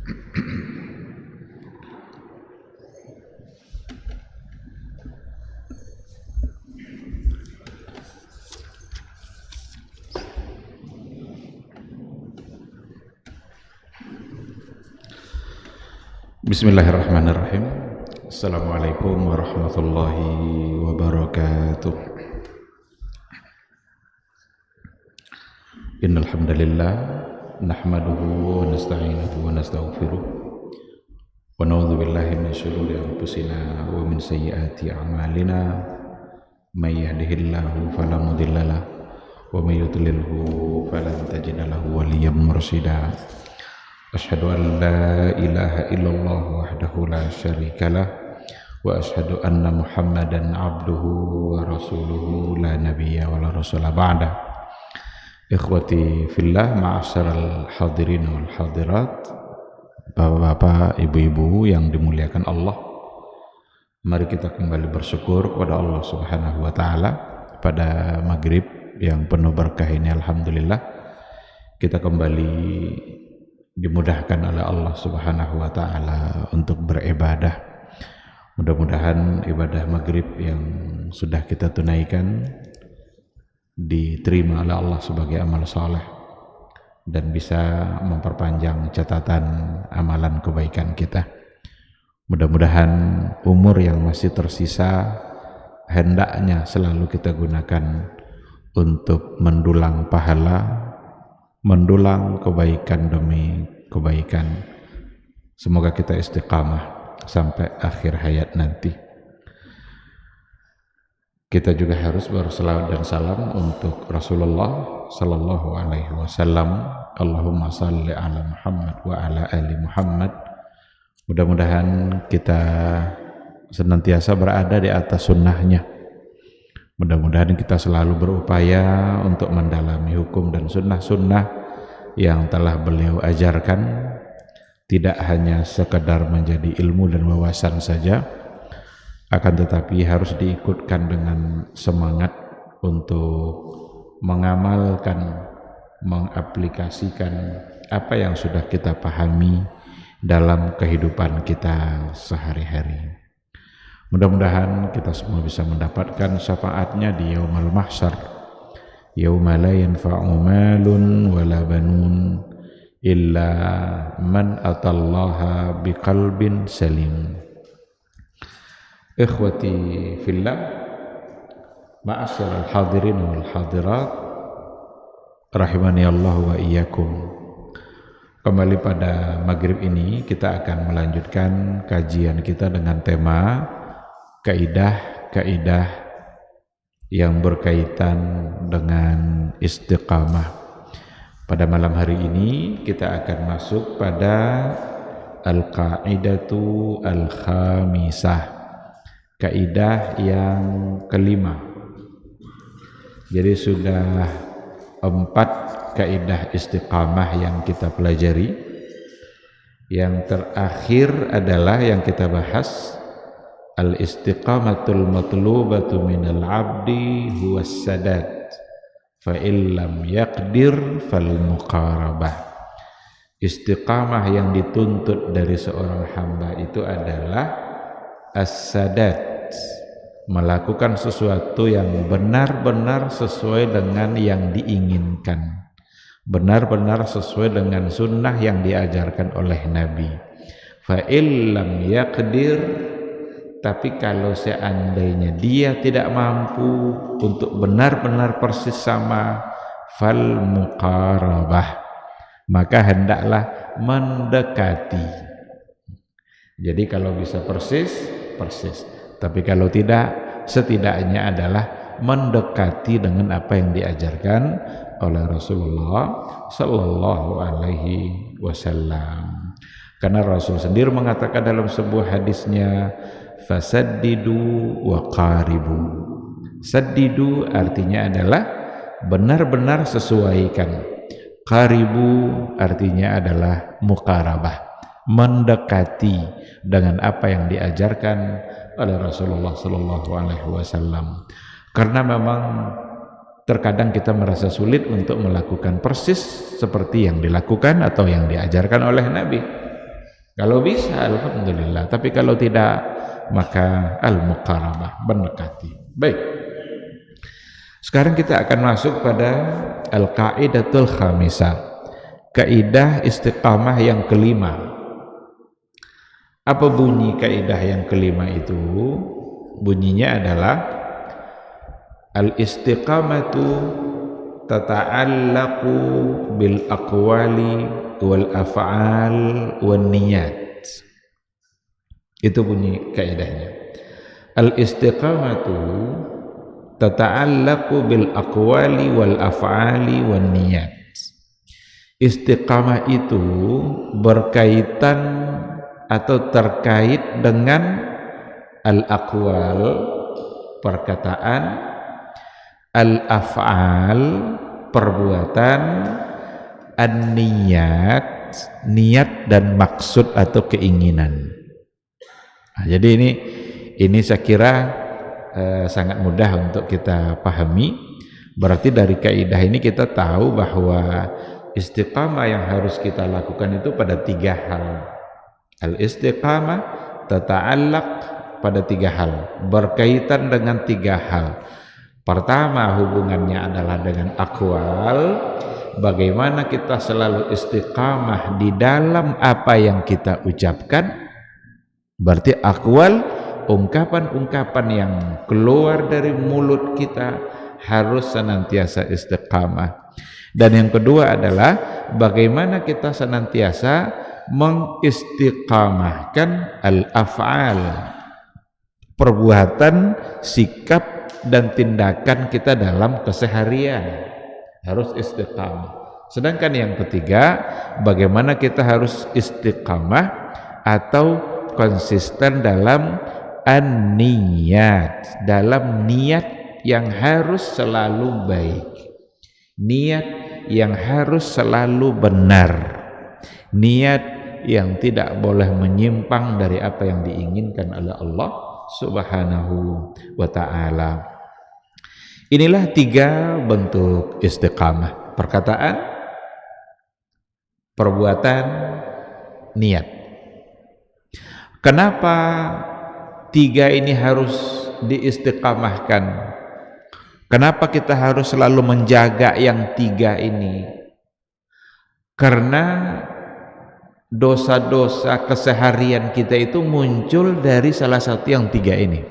Bismillahirrahmanirrahim. Assalamualaikum warahmatullahi wabarakatuh. Innal hamdalillah nahmaduhu wa nasta'inuhu wa nastaghfiruh wa na'udzu billahi min shururi anfusina wa min sayyiati a'malina. May yahdihillahu fala mudhillalah wa may yudlilhu falan tajida lahu waliyyan mursyida. Asyhadu an la ilaha illallah wahdahu la syarikalah wa asyhadu anna Muhammadan abduhu wa rasuluhu la nabiyya wa la rasula ba'da. Ikhwati fillah, ma'asyaral hadirin wal hadirat, bapak-bapak, ibu-ibu yang dimuliakan Allah, mari kita kembali bersyukur kepada Allah Subhanahu wa taala pada maghrib yang penuh berkah ini. Alhamdulillah kita kembali dimudahkan oleh Allah Subhanahu wa taala untuk beribadah. Mudah-mudahan ibadah maghrib yang sudah kita tunaikan diterima oleh Allah sebagai amal saleh dan bisa memperpanjang catatan amalan kebaikan kita. Mudah-mudahan umur yang masih tersisa hendaknya selalu kita gunakan untuk mendulang pahala, mendulang kebaikan demi kebaikan. Semoga kita istiqamah sampai akhir hayat nanti. Kita juga harus berselawat dan salam untuk Rasulullah sallallahu alaihi wasallam. Allahumma salli ala Muhammad wa ala ali Muhammad. Mudah-mudahan kita senantiasa berada di atas sunnahnya. Mudah-mudahan kita selalu berupaya untuk mendalami hukum dan sunnah-sunnah yang telah beliau ajarkan, tidak hanya sekedar menjadi ilmu dan wawasan saja, akan tetapi harus diikutkan dengan semangat untuk mengamalkan, mengaplikasikan apa yang sudah kita pahami dalam kehidupan kita sehari-hari. Mudah-mudahan kita semua bisa mendapatkan syafaatnya di yaumul mahsyar, yauma la yanfa'u malun wala banun illa man atallaha biqalbin salim. Ikhwati fillah, ma'asyiral hadirin wal hadirat, rahimani Allah wa iyyakum. Kembali pada maghrib ini kita akan melanjutkan kajian kita dengan tema kaidah-kaidah yang berkaitan dengan istiqamah. Pada malam hari ini kita akan masuk pada al-qaidatu al-khamisah, kaidah yang kelima. Jadi sudah 4 kaidah istiqamah yang kita pelajari. Yang terakhir adalah yang kita bahas, al-istiqamatul matlubatu minal abdi huwas sadad fa illam yaqdir fal muqarabah. Istiqamah yang dituntut dari seorang hamba itu adalah as-sadad, melakukan sesuatu yang benar-benar sesuai dengan yang diinginkan, benar-benar sesuai dengan sunnah yang diajarkan oleh Nabi. Fa illam yaqdir, tapi kalau seandainya dia tidak mampu untuk benar-benar persis sama, fal muqarabah, maka hendaklah mendekati. Jadi kalau bisa persis, persis. Tapi kalau tidak, setidaknya adalah mendekati dengan apa yang diajarkan oleh Rasulullah sallallahu alaihi wasallam. Karena Rasul sendiri mengatakan dalam sebuah hadisnya, fasaddidu wa qaribu. Saddidu artinya adalah benar-benar sesuaikan. Qaribu artinya adalah muqarabah, mendekati dengan apa yang diajarkan oleh Rasulullah sallallahu alaihi wasallam. Karena memang terkadang kita merasa sulit untuk melakukan persis seperti yang dilakukan atau yang diajarkan oleh Nabi. Kalau bisa alhamdulillah, tapi kalau tidak maka al-muqarabah, mendekati. Baik. Sekarang kita akan masuk pada al-qaidatul khamisah. Kaidah istiqamah yang kelima. Apa bunyi kaidah yang kelima itu? Bunyinya adalah al-istiqamatu tata'allaqu bil aqwali wal af'al wan niyat. Itu bunyi kaidahnya. Al-istiqamatu tata'allaqu bil aqwali wal af'ali wan niyat. Istiqamah itu berkaitan atau terkait dengan al-aqwal, perkataan, al-af'al, perbuatan, an-niyat, niat dan maksud atau keinginan. Nah, jadi ini saya kira sangat mudah untuk kita pahami. Berarti dari kaidah ini kita tahu bahwa istiqamah yang harus kita lakukan itu pada 3 hal. Al-istiqamah tata'allaq pada 3 hal, berkaitan dengan 3 hal. Pertama, hubungannya adalah dengan aqwal. Bagaimana kita selalu istiqamah di dalam apa yang kita ucapkan. Berarti aqwal, ungkapan-ungkapan yang keluar dari mulut kita harus senantiasa istiqamah. Dan yang kedua adalah bagaimana kita senantiasa mengistiqamahkan al-af'al, perbuatan, sikap dan tindakan kita dalam keseharian harus istiqamah. Sedangkan yang ketiga, bagaimana kita harus istiqamah atau konsisten dalam an-niyat, dalam niat yang harus selalu baik, niat yang harus selalu benar, niat yang tidak boleh menyimpang dari apa yang diinginkan oleh Allah Subhanahu wa ta'ala. Inilah 3 bentuk istiqamah: perkataan, perbuatan, niat. Kenapa 3 ini harus diistiqamahkan? Kenapa kita harus selalu menjaga yang 3 ini? Karena dosa-dosa keseharian kita itu muncul dari salah satu yang 3 ini.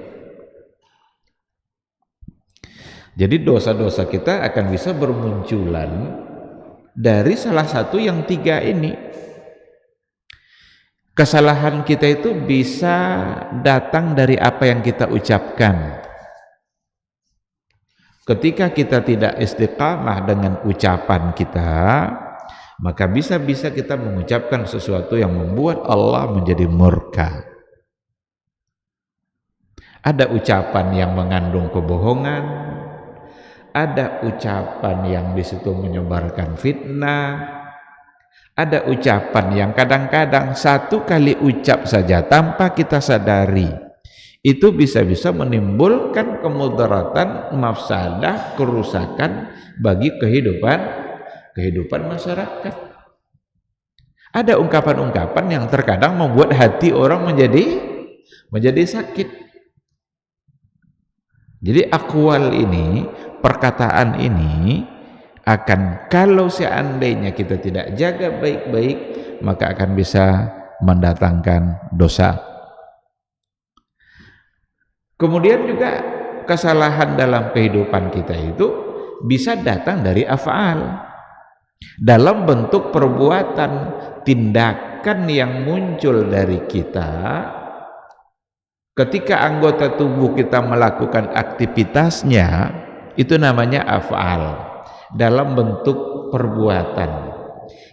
Jadi dosa-dosa kita akan bisa bermunculan dari salah satu yang 3 ini. Kesalahan kita itu bisa datang dari apa yang kita ucapkan. Ketika kita tidak istiqamah dengan ucapan kita, maka bisa-bisa kita mengucapkan sesuatu yang membuat Allah menjadi murka. Ada ucapan yang mengandung kebohongan, ada ucapan yang di situ menyebarkan fitnah, ada ucapan yang kadang-kadang 1 kali ucap saja tanpa kita sadari, itu bisa-bisa menimbulkan kemudaratan, mafsadah, kerusakan bagi kehidupan masyarakat. Ada ungkapan-ungkapan yang terkadang membuat hati orang menjadi sakit. Jadi aqwal ini, perkataan ini akan, kalau seandainya kita tidak jaga baik-baik, maka akan bisa mendatangkan dosa. Kemudian juga kesalahan dalam kehidupan kita itu bisa datang dari af'al, dalam bentuk perbuatan, tindakan yang muncul dari kita ketika anggota tubuh kita melakukan aktivitasnya, itu namanya af'al, dalam bentuk perbuatan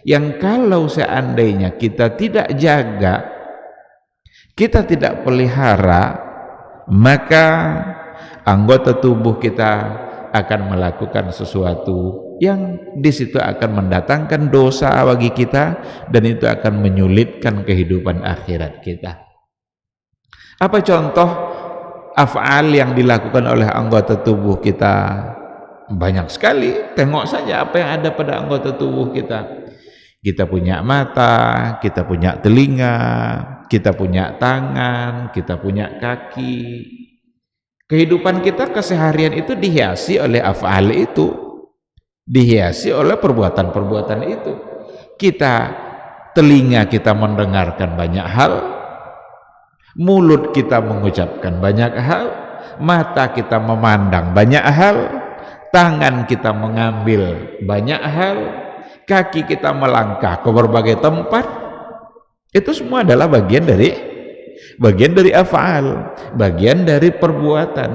yang kalau seandainya kita tidak jaga, kita tidak pelihara, maka anggota tubuh kita akan melakukan sesuatu yang di situ akan mendatangkan dosa bagi kita, dan itu akan menyulitkan kehidupan akhirat kita. Apa contoh af'al yang dilakukan oleh anggota tubuh kita? Banyak sekali. Tengok saja apa yang ada pada anggota tubuh kita. Kita punya mata, kita punya telinga, kita punya tangan, kita punya kaki. Kehidupan kita keseharian itu dihiasi oleh af'al itu, dihiasi oleh perbuatan-perbuatan itu. Telinga kita mendengarkan banyak hal, mulut kita mengucapkan banyak hal, mata kita memandang banyak hal, tangan kita mengambil banyak hal, kaki kita melangkah ke berbagai tempat. Itu semua adalah bagian dari af'al, bagian dari perbuatan.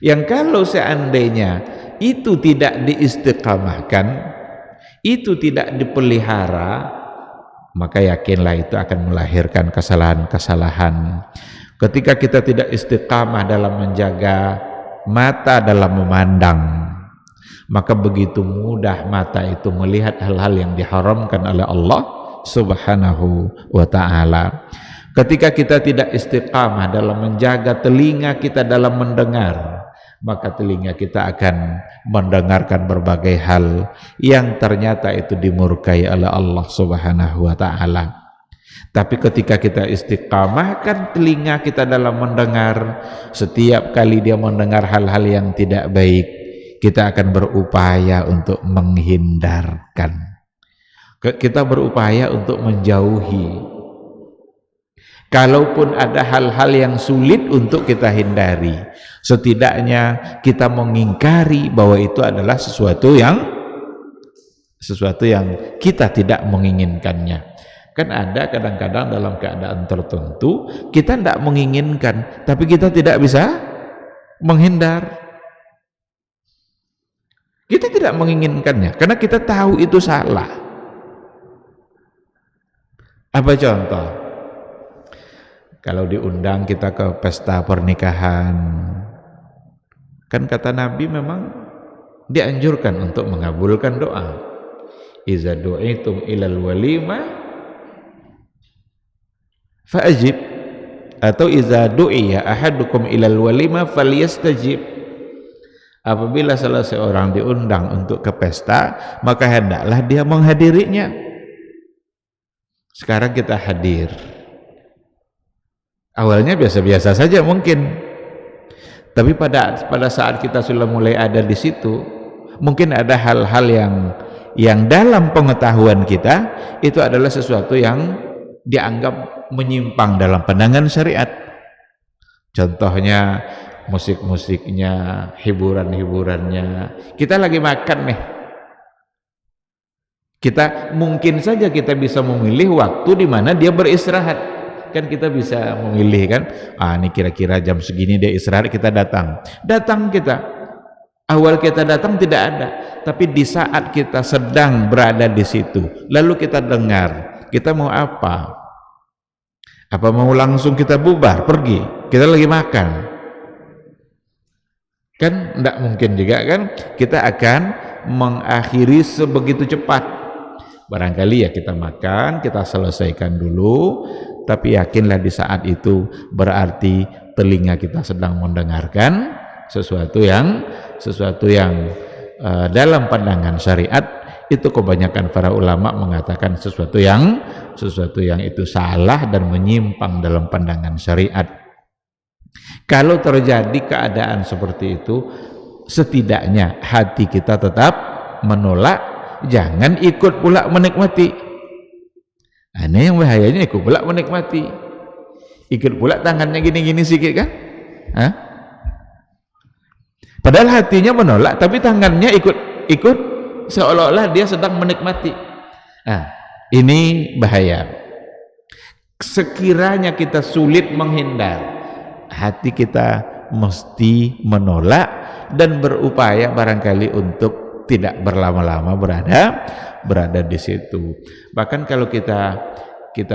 Yang kalau seandainya itu tidak diistiqamahkan, itu tidak dipelihara, maka yakinlah itu akan melahirkan kesalahan-kesalahan. Ketika kita tidak istiqamah dalam menjaga mata dalam memandang, maka begitu mudah mata itu melihat hal-hal yang diharamkan oleh Allah Subhanahu wa ta'ala. Ketika kita tidak istiqamah dalam menjaga telinga kita dalam mendengar, maka telinga kita akan mendengarkan berbagai hal yang ternyata itu dimurkai oleh Allah Subhanahu wa ta'ala. Tapi ketika kita istiqamahkan telinga kita dalam mendengar, setiap kali dia mendengar hal-hal yang tidak baik, kita akan berupaya untuk menghindarkan. Kita berupaya untuk menjauhi. Kalaupun ada hal-hal yang sulit untuk kita hindari, setidaknya kita mengingkari bahwa itu adalah sesuatu yang kita tidak menginginkannya. Kan ada kadang-kadang dalam keadaan tertentu kita tidak menginginkan, tapi kita tidak bisa menghindar. Kita tidak menginginkannya karena kita tahu itu salah. Apa contoh? Kalau diundang kita ke pesta pernikahan, kan kata Nabi memang dianjurkan untuk mengabulkan doa. Iza du'itum ilal walimah fa'ajib, atau iza du'iya ahadukum ilal walimah falyastajib. Apabila salah seorang diundang untuk ke pesta, maka hendaklah dia menghadirinya. Sekarang kita hadir, awalnya biasa-biasa saja mungkin, tapi pada saat kita sudah mulai ada di situ, mungkin ada hal-hal yang dalam pengetahuan kita itu adalah sesuatu yang dianggap menyimpang dalam pandangan syariat. Contohnya musik-musiknya, hiburan-hiburannya. Kita lagi makan nih, mungkin saja kita bisa memilih waktu di mana dia beristirahat. Kan kita bisa memilih kan, ini kira-kira jam segini dia istirahat, kita datang kita. Awal kita datang tidak ada, tapi di saat kita sedang berada di situ, lalu kita dengar, kita mau apa mau langsung kita bubar pergi, kita lagi makan, kan tidak mungkin juga kan kita akan mengakhiri sebegitu cepat. Barangkali ya kita makan, kita selesaikan dulu, tapi yakinlah di saat itu berarti telinga kita sedang mendengarkan sesuatu yang dalam pandangan syariat itu kebanyakan para ulama mengatakan sesuatu yang itu salah dan menyimpang dalam pandangan syariat. Kalau terjadi keadaan seperti itu, setidaknya hati kita tetap menolak, jangan ikut pula menikmati. Ini yang bahayanya, ikut pula menikmati, ikut pula tangannya gini-gini sedikit kan, padahal hatinya menolak tapi tangannya ikut seolah-olah dia sedang menikmati. Ini bahaya. Sekiranya kita sulit menghindar, hati kita mesti menolak dan berupaya barangkali untuk tidak berlama-lama berada di situ. Bahkan kalau kita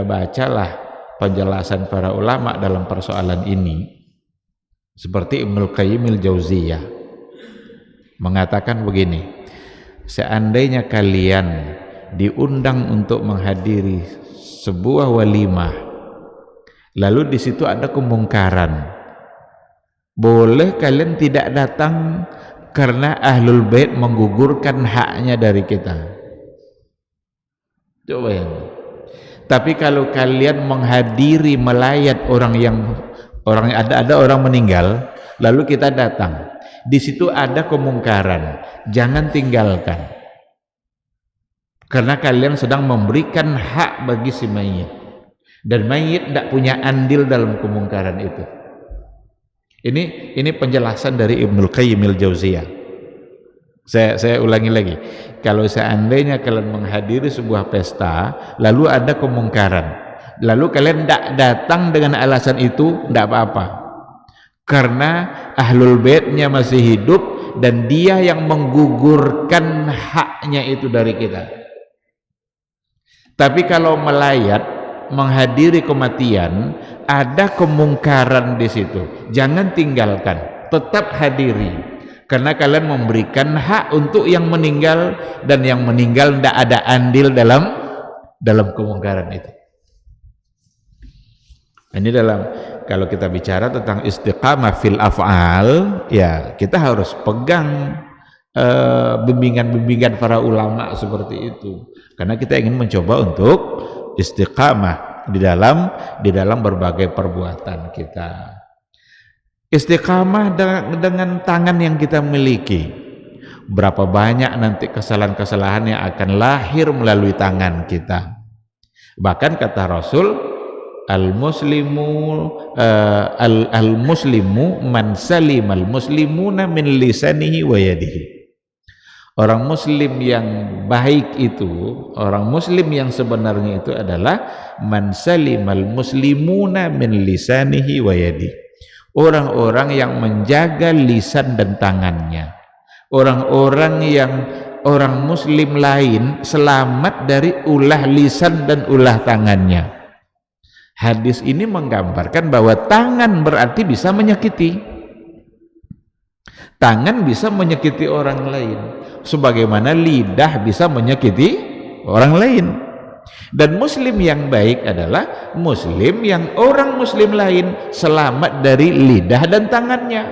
bacalah penjelasan para ulama dalam persoalan ini, seperti Ibnul Qayyim al-Jauziyah mengatakan begini, seandainya kalian diundang untuk menghadiri sebuah walimah, lalu di situ ada kemungkaran, boleh kalian tidak datang karena ahlul bait menggugurkan haknya dari kita. Coba ya. Tapi kalau kalian menghadiri melayat ada orang meninggal, lalu kita datang, di situ ada kemungkaran, jangan tinggalkan, karena kalian sedang memberikan hak bagi si mayit, dan mayit tidak punya andil dalam kemungkaran itu. Ini penjelasan dari Ibnul Qayyim al-Jauziyah. Saya ulangi lagi, kalau seandainya kalian menghadiri sebuah pesta lalu ada kemungkaran, lalu kalian tidak datang dengan alasan itu, tidak apa-apa, karena ahlul baitnya masih hidup dan dia yang menggugurkan haknya itu dari kita. Tapi kalau melayat, menghadiri kematian, ada kemungkaran di situ, jangan tinggalkan, tetap hadiri, karena kalian memberikan hak untuk yang meninggal, dan yang meninggal tidak ada andil dalam kemungkaran itu. Ini kalau kita bicara tentang istiqamah fil af'al, ya kita harus pegang bimbingan-bimbingan para ulama seperti itu, karena kita ingin mencoba untuk istiqamah di dalam berbagai perbuatan kita. Istiqamah dengan tangan yang kita miliki. Berapa banyak nanti kesalahan-kesalahan yang akan lahir melalui tangan kita. Bahkan kata Rasul, al-muslimu man salimal muslimuna min lisanihi wa yadihi. Orang muslim yang baik itu, orang muslim yang sebenarnya itu adalah man salimal muslimuna min lisanihi wa yadihi. Orang-orang yang menjaga lisan dan tangannya, orang-orang muslim lain selamat dari ulah lisan dan ulah tangannya. Hadis ini menggambarkan bahwa tangan berarti bisa menyakiti, tangan bisa menyakiti orang lain, sebagaimana lidah bisa menyakiti orang lain. Dan muslim yang baik adalah muslim yang orang muslim lain selamat dari lidah dan tangannya.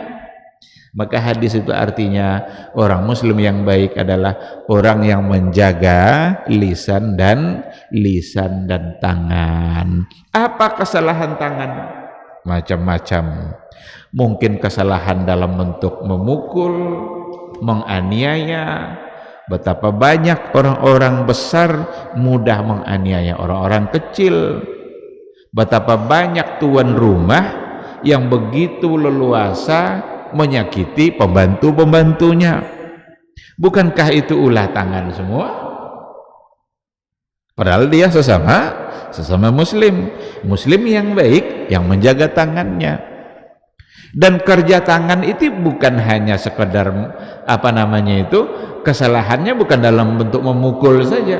Maka hadis itu artinya orang muslim yang baik adalah orang yang menjaga lisan dan tangan. Apa kesalahan tangan? Macam-macam. Mungkin kesalahan dalam bentuk memukul, menganiaya. Betapa banyak orang-orang besar mudah menganiaya orang-orang kecil. Betapa banyak tuan rumah yang begitu leluasa menyakiti pembantu-pembantunya. Bukankah itu ulah tangan semua? Padahal dia sesama muslim yang baik, yang menjaga tangannya. Dan kerja tangan itu bukan hanya sekedar kesalahannya bukan dalam bentuk memukul saja.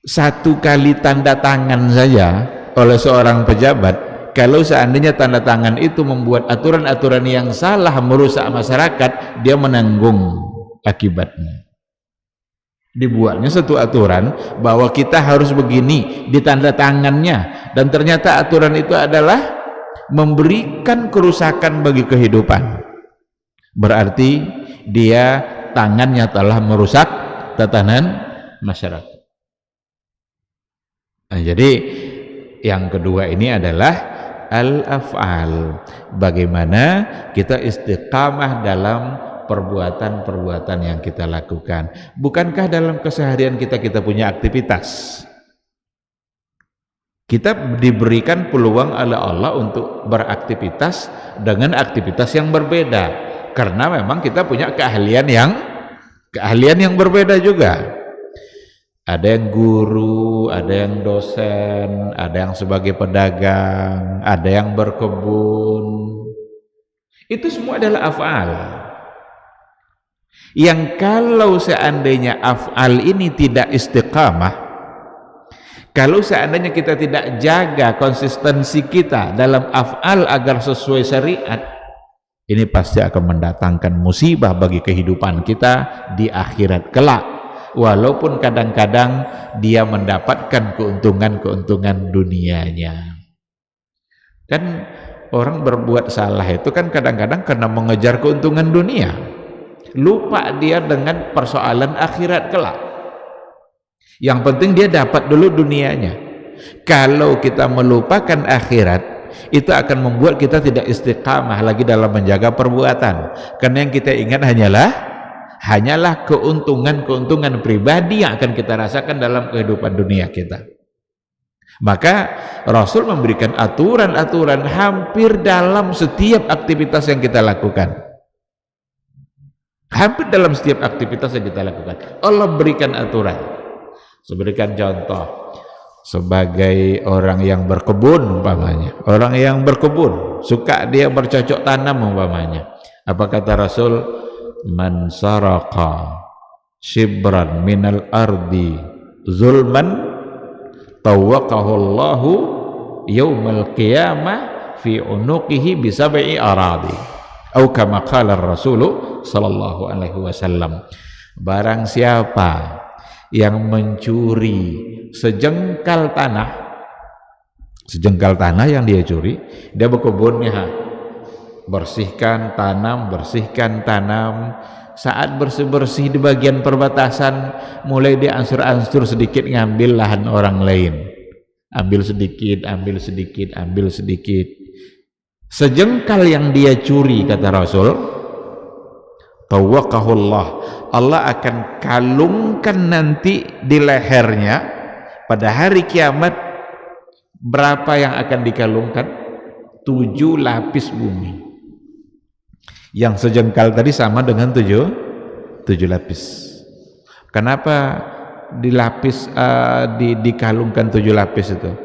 Satu kali tanda tangan saja oleh seorang pejabat, kalau seandainya tanda tangan itu membuat aturan-aturan yang salah merusak masyarakat, dia menanggung akibatnya. Dibuatnya satu aturan bahwa kita harus begini di tanda tangannya, dan ternyata aturan itu adalah memberikan kerusakan bagi kehidupan, berarti dia tangannya telah merusak tatanan masyarakat. Nah, jadi yang kedua ini adalah al-af'al, bagaimana kita istiqamah dalam perbuatan-perbuatan yang kita lakukan. Bukankah dalam keseharian kita punya aktivitas? Kita diberikan peluang oleh Allah untuk beraktivitas dengan aktivitas yang berbeda, karena memang kita punya keahlian yang berbeda juga. Ada yang guru, ada yang dosen, ada yang sebagai pedagang, ada yang berkebun. Itu semua adalah af'al. Yang kalau seandainya af'al ini tidak istiqamah, kalau seandainya kita tidak jaga konsistensi kita dalam af'al agar sesuai syariat, ini pasti akan mendatangkan musibah bagi kehidupan kita di akhirat kelak. Walaupun kadang-kadang dia mendapatkan keuntungan dunianya. Kan orang berbuat salah itu kan kadang-kadang karena mengejar keuntungan dunia, lupa dia dengan persoalan akhirat kelak. Yang penting dia dapat dulu dunianya. Kalau kita melupakan akhirat, itu akan membuat kita tidak istiqamah lagi dalam menjaga perbuatan, karena yang kita ingat hanyalah keuntungan pribadi yang akan kita rasakan dalam kehidupan dunia kita. Maka Rasul memberikan aturan-aturan hampir dalam setiap aktivitas yang kita lakukan. Hampir dalam setiap aktivitas yang kita lakukan Allah berikan aturan. Saya berikan contoh, sebagai orang yang berkebun umpamanya, orang yang berkebun suka dia bercocok tanam umpamanya, apa kata Rasul? Man saraka shibran minal ardi zulman tawaqahu Allahu yaumal qiyamah fi unuqihi bisab'i aradi, atau kama qala Rasul sallallahu alaihi wasallam. Barang siapa yang mencuri sejengkal tanah yang dia curi, dia berkebunnya, bersihkan tanam, saat bersih-bersih di bagian perbatasan, mulai dia ansur-ansur sedikit ngambil lahan orang lain, ambil sedikit, sejengkal yang dia curi, kata Rasul, tawaqahullah, Allah akan kalungkan nanti di lehernya pada hari kiamat. Berapa yang akan dikalungkan? 7 lapis bumi. Yang sejengkal tadi sama dengan 7 lapis. Kenapa dikalungkan 7 lapis itu?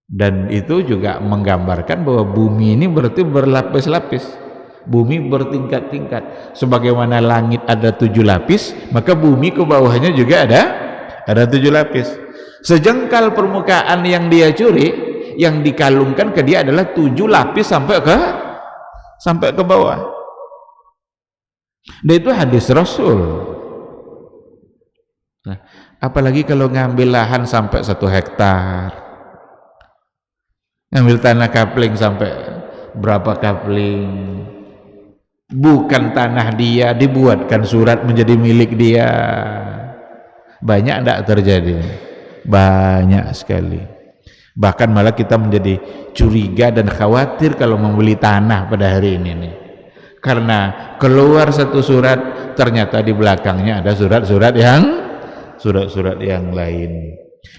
Dan itu juga menggambarkan bahwa bumi ini berarti berlapis-lapis. Bumi bertingkat-tingkat. Sebagaimana langit ada 7 lapis, maka bumi ke bawahnya juga ada 7 lapis. Sejengkal permukaan yang dia curi, yang dikalungkan ke dia adalah 7 lapis sampai ke bawah. Dan itu hadis Rasul. Nah, apalagi kalau ngambil lahan sampai 1 hektar, ngambil tanah kapling sampai berapa kapling, bukan tanah dia, dibuatkan surat menjadi milik dia. Banyak tidak terjadi? Banyak sekali. Bahkan malah kita menjadi curiga dan khawatir kalau membeli tanah pada hari ini nih. Karena keluar satu surat, ternyata di belakangnya ada surat-surat yang lain.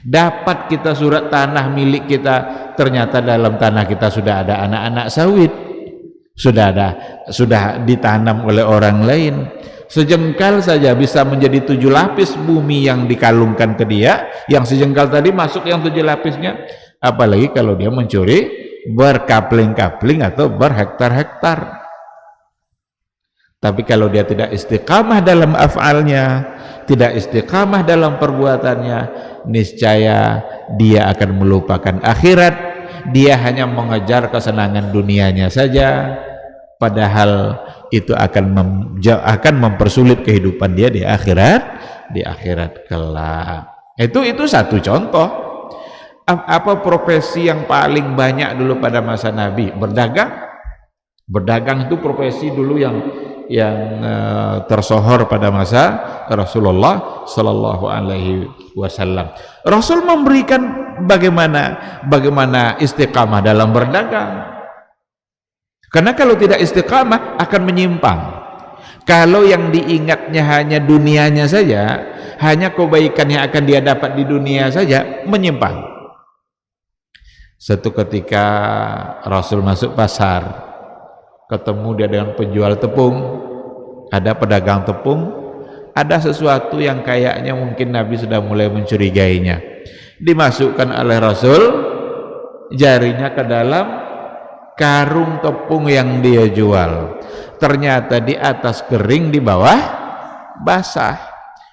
Dapat kita surat tanah milik kita, ternyata dalam tanah kita sudah ada anak-anak sawit, sudah ditanam oleh orang lain. Sejengkal saja bisa menjadi 7 lapis bumi yang dikalungkan ke dia, yang sejengkal tadi masuk yang 7 lapisnya. Apalagi kalau dia mencuri berkapling-kapling atau berhektar-hektar. Tapi kalau dia tidak istiqamah dalam af'alnya, tidak istiqamah dalam perbuatannya, niscaya dia akan melupakan akhirat. Dia hanya mengejar kesenangan dunianya saja, padahal itu akan mempersulit kehidupan dia di akhirat kelak. Itu satu contoh. Apa profesi yang paling banyak dulu pada masa Nabi? Berdagang itu profesi dulu yang tersohor pada masa Rasulullah Sallallahu Alaihi Wasallam. Rasul memberikan bagaimana istiqamah dalam berdagang. Karena kalau tidak istiqamah akan menyimpang. Kalau yang diingatnya hanya dunianya saja, hanya kebaikan yang akan dia dapat di dunia saja, menyimpang. Satu ketika Rasul masuk pasar, ketemu dia dengan penjual tepung, ada pedagang tepung, ada sesuatu yang kayaknya mungkin Nabi sudah mulai mencurigainya. Dimasukkan oleh Rasul jarinya ke dalam karung tepung yang dia jual. Ternyata di atas kering, di bawah basah.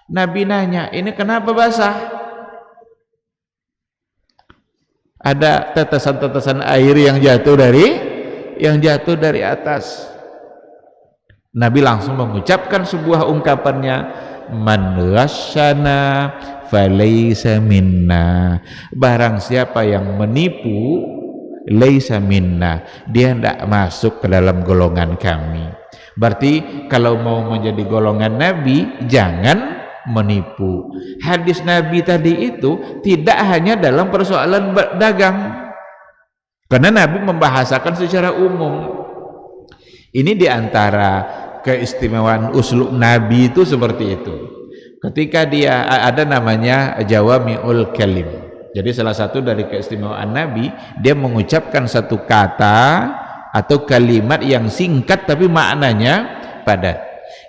Nabi nanya, ini kenapa basah? Ada tetesan-tetesan air yang jatuh dari atas. Nabi langsung mengucapkan sebuah ungkapannya, man ghasyana falaysa minna. Barang siapa yang menipu, laisa minna, dia tidak masuk ke dalam golongan kami. Berarti kalau mau menjadi golongan Nabi, jangan menipu. Hadis Nabi tadi itu tidak hanya dalam persoalan dagang, karena Nabi membahasakan secara umum. Ini diantara keistimewaan uslub Nabi itu seperti itu. Ketika dia ada namanya jawami'ul kalim. Jadi salah satu dari keistimewaan Nabi, dia mengucapkan satu kata atau kalimat yang singkat tapi maknanya padat.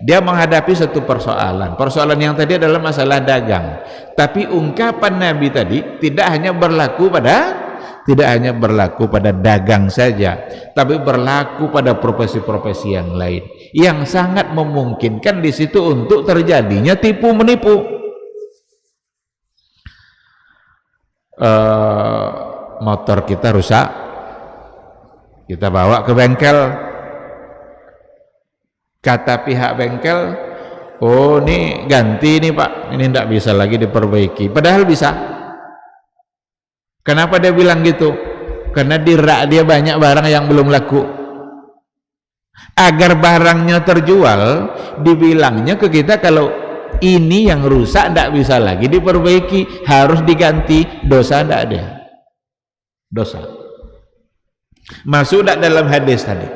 Dia menghadapi satu persoalan. Persoalan yang tadi adalah masalah dagang. Tapi ungkapan Nabi tadi tidak hanya berlaku pada dagang saja, tapi berlaku pada profesi-profesi yang lain, yang sangat memungkinkan di situ untuk terjadinya tipu menipu. Motor kita rusak, kita bawa ke bengkel, kata pihak bengkel, oh ini ganti nih Pak, ini tidak bisa lagi diperbaiki, padahal bisa. Kenapa dia bilang gitu? Karena di rak dia banyak barang yang belum laku. Agar barangnya terjual, dibilangnya ke kita kalau ini yang rusak tidak bisa lagi diperbaiki, harus diganti. Dosa tidak ada? Dosa. Masuk tidak dalam hadis tadi?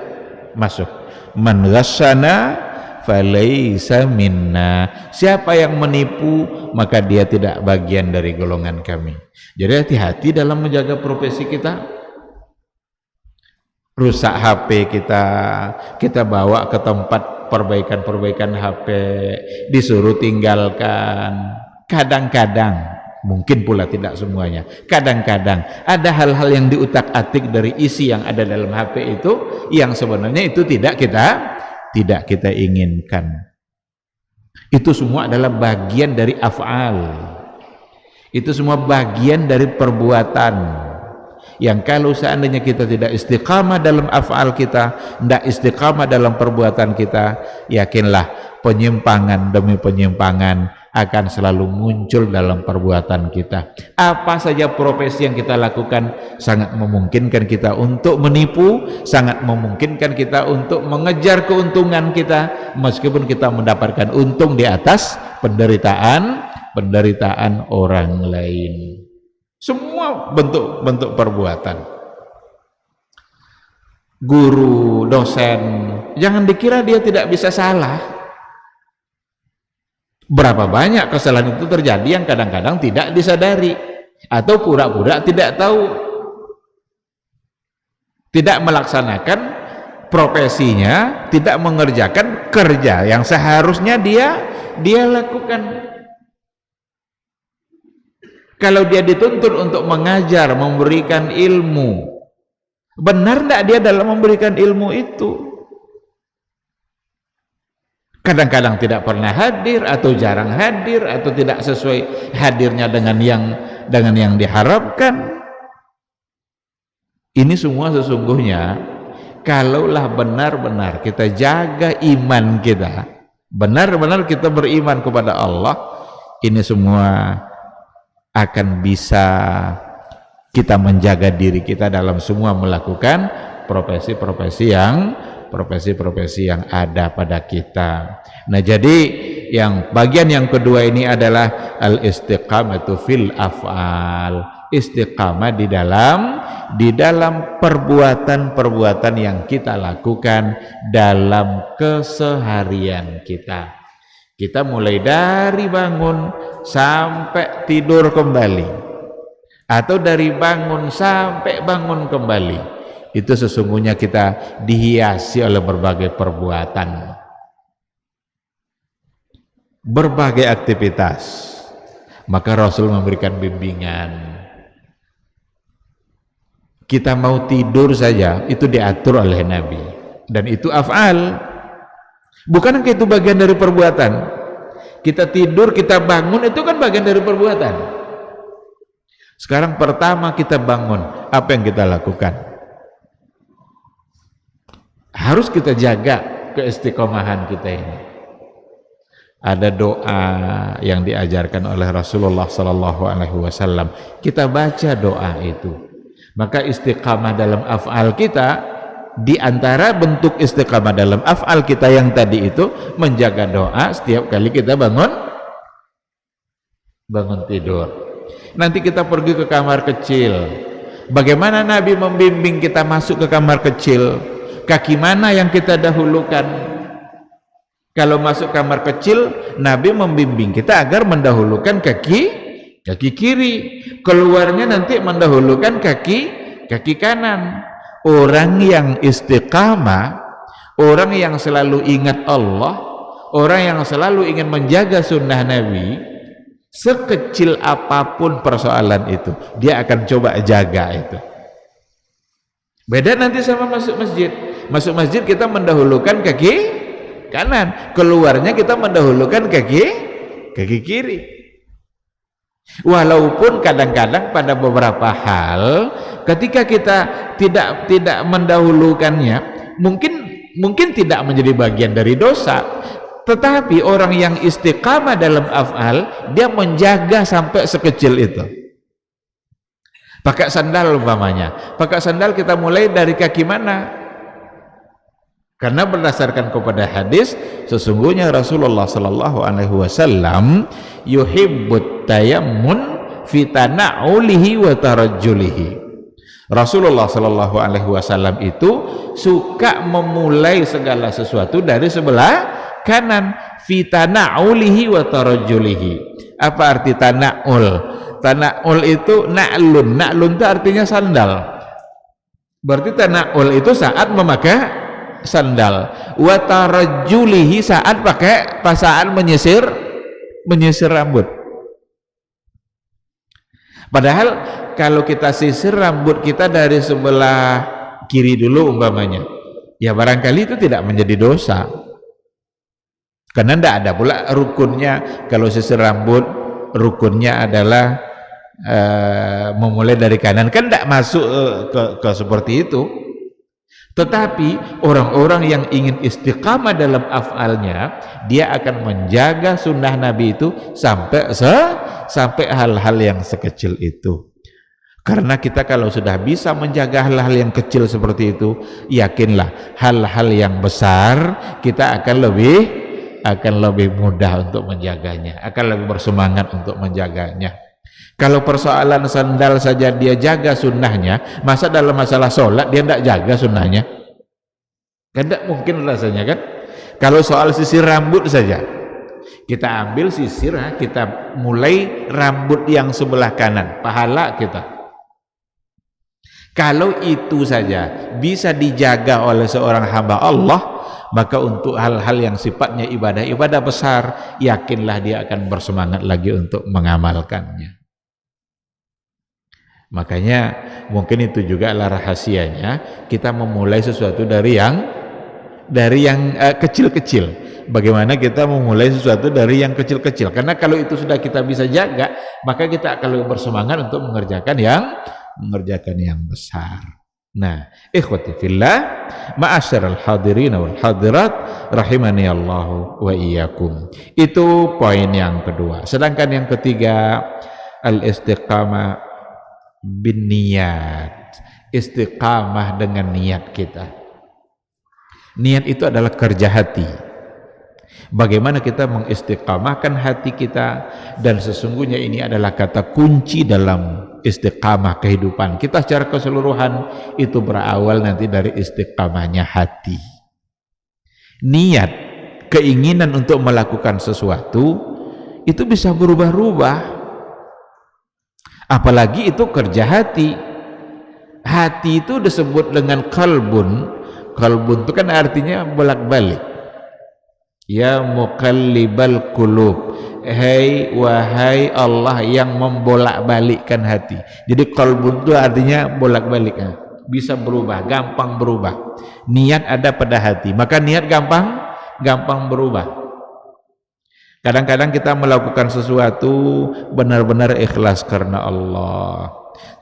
Masuk. Man ghasyana falaysa minna. Siapa yang menipu, maka dia tidak bagian dari golongan kami. Jadi hati-hati dalam menjaga profesi kita. Rusak HP kita bawa ke tempat perbaikan HP, disuruh tinggalkan. Kadang-kadang, mungkin pula tidak semuanya, kadang-kadang ada hal-hal yang diutak-atik dari isi yang ada dalam HP itu, yang sebenarnya itu tidak kita inginkan. Itu semua adalah bagian dari af'al. Itu semua bagian dari perbuatan yang kalau seandainya kita tidak istiqamah dalam af'al kita, tidak istiqamah dalam perbuatan kita, yakinlah penyimpangan demi penyimpangan akan selalu muncul dalam perbuatan kita. Apa saja profesi yang kita lakukan sangat memungkinkan kita untuk menipu, sangat memungkinkan kita untuk mengejar keuntungan kita, meskipun kita mendapatkan untung di atas penderitaan orang lain. Semua bentuk perbuatan. Guru, dosen, jangan dikira dia tidak bisa salah. Berapa banyak kesalahan itu terjadi yang kadang-kadang tidak disadari, atau pura-pura tidak tahu, tidak melaksanakan profesinya, tidak mengerjakan kerja yang seharusnya dia lakukan. Kalau dia dituntut untuk mengajar, memberikan ilmu, benar tidak dia dalam memberikan ilmu itu? Kadang-kadang tidak pernah hadir, atau jarang hadir, atau tidak sesuai hadirnya dengan yang diharapkan. Ini semua sesungguhnya, kalaulah benar-benar kita jaga iman kita, benar-benar kita beriman kepada Allah, ini semua akan bisa kita menjaga diri kita dalam semua melakukan profesi-profesi yang ada pada kita. Nah, jadi yang bagian yang kedua ini adalah al-istiqamatu fil af'al. Istiqamah di dalam perbuatan-perbuatan yang kita lakukan dalam keseharian kita. Kita mulai dari bangun sampai tidur kembali, atau dari bangun sampai bangun kembali, itu sesungguhnya kita dihiasi oleh berbagai perbuatan, berbagai aktivitas. Maka Rasul memberikan bimbingan. Kita mau tidur saja itu diatur oleh Nabi, dan itu af'al. Bukankah itu bagian dari perbuatan? Kita tidur, kita bangun, itu kan bagian dari perbuatan. Sekarang pertama kita bangun, apa yang kita lakukan? Harus kita jaga keistiqomahan kita ini. Ada doa yang diajarkan oleh Rasulullah SAW. Kita baca doa itu. Maka istiqamah dalam af'al kita, di antara bentuk istiqamah dalam af'al kita yang tadi itu, menjaga doa setiap kali kita bangun bangun tidur. Nanti kita pergi ke kamar kecil. Bagaimana Nabi membimbing kita masuk ke kamar kecil? Kaki mana yang kita dahulukan? Kalau masuk kamar kecil, Nabi membimbing kita agar mendahulukan kaki kiri. Keluarnya nanti mendahulukan kaki kanan. Orang yang istiqamah, orang yang selalu ingat Allah, orang yang selalu ingin menjaga sunnah Nabi, sekecil apapun persoalan itu, dia akan coba jaga itu. Beda nanti sama masuk masjid. Masuk masjid kita mendahulukan kaki kanan, keluarnya kita mendahulukan kaki kiri. Walaupun kadang-kadang pada beberapa hal ketika kita tidak mendahulukannya, mungkin tidak menjadi bagian dari dosa, tetapi orang yang istiqamah dalam af'al, dia menjaga sampai sekecil itu. Pakai sandal umpamanya, pakai sandal kita mulai dari kaki mana? Karena berdasarkan kepada hadis, sesungguhnya Rasulullah sallallahu alaihi wasallam yuhibbut tayammun fi tana'ulihi wa tarajjulihi. Rasulullah sallallahu alaihi wasallam itu suka memulai segala sesuatu dari sebelah kanan, fi tana'ulihi wa tarajjulihi. Apa arti tana'ul? Tana'ul itu na'lun itu artinya sandal. Berarti tana'ul itu saat memakai sandal, wa tarajjulihi saat menyisir rambut. Padahal kalau kita sisir rambut kita dari sebelah kiri dulu umpamanya, ya barangkali itu tidak menjadi dosa, karena tidak ada pula rukunnya. Kalau sisir rambut rukunnya adalah memulai dari kanan, kan tidak masuk ke seperti itu. Tetapi orang-orang yang ingin istiqamah dalam af'alnya, dia akan menjaga sunnah Nabi itu sampai hal-hal yang sekecil itu. Karena kita kalau sudah bisa menjaga hal-hal yang kecil seperti itu, yakinlah hal-hal yang besar kita akan lebih mudah untuk menjaganya, akan lebih bersemangat untuk menjaganya. Kalau persoalan sandal saja dia jaga sunnahnya, masa dalam masalah sholat dia tidak jaga sunnahnya? Kan tidak mungkin rasanya kan? Kalau soal sisir rambut saja, kita ambil sisir, kita mulai rambut yang sebelah kanan, pahala kita. Kalau itu saja bisa dijaga oleh seorang hamba Allah, maka untuk hal-hal yang sifatnya ibadah besar, yakinlah dia akan bersemangat lagi untuk mengamalkannya. Makanya mungkin itu juga adalah rahasianya kita memulai sesuatu dari yang kecil-kecil. Bagaimana kita memulai sesuatu dari yang kecil-kecil? Karena kalau itu sudah kita bisa jaga, maka kita akan lebih bersemangat untuk mengerjakan yang besar. Nah, ikhwati fillah, ma'asyiral hadirin wal hadirat rahimani Allah wa iyyakum. Itu poin yang kedua. Sedangkan yang ketiga, al-istiqamah bin niyat, istiqamah dengan niat kita. Niat itu adalah kerja hati. Bagaimana kita mengistiqamahkan hati kita, dan sesungguhnya ini adalah kata kunci dalam istiqamah kehidupan kita secara keseluruhan. Itu berawal nanti dari istiqamahnya hati. Niat, keinginan untuk melakukan sesuatu itu bisa berubah-ubah. Apalagi itu kerja hati. Hati itu disebut dengan kalbun. Kalbun itu kan artinya bolak-balik. Ya muqallibal qulub, wahai Allah yang membolak-balikkan hati. Jadi kalbun itu artinya bolak-balik, bisa berubah, gampang berubah. Niat ada pada hati, maka niat gampang berubah. Kadang-kadang kita melakukan sesuatu benar-benar ikhlas karena Allah,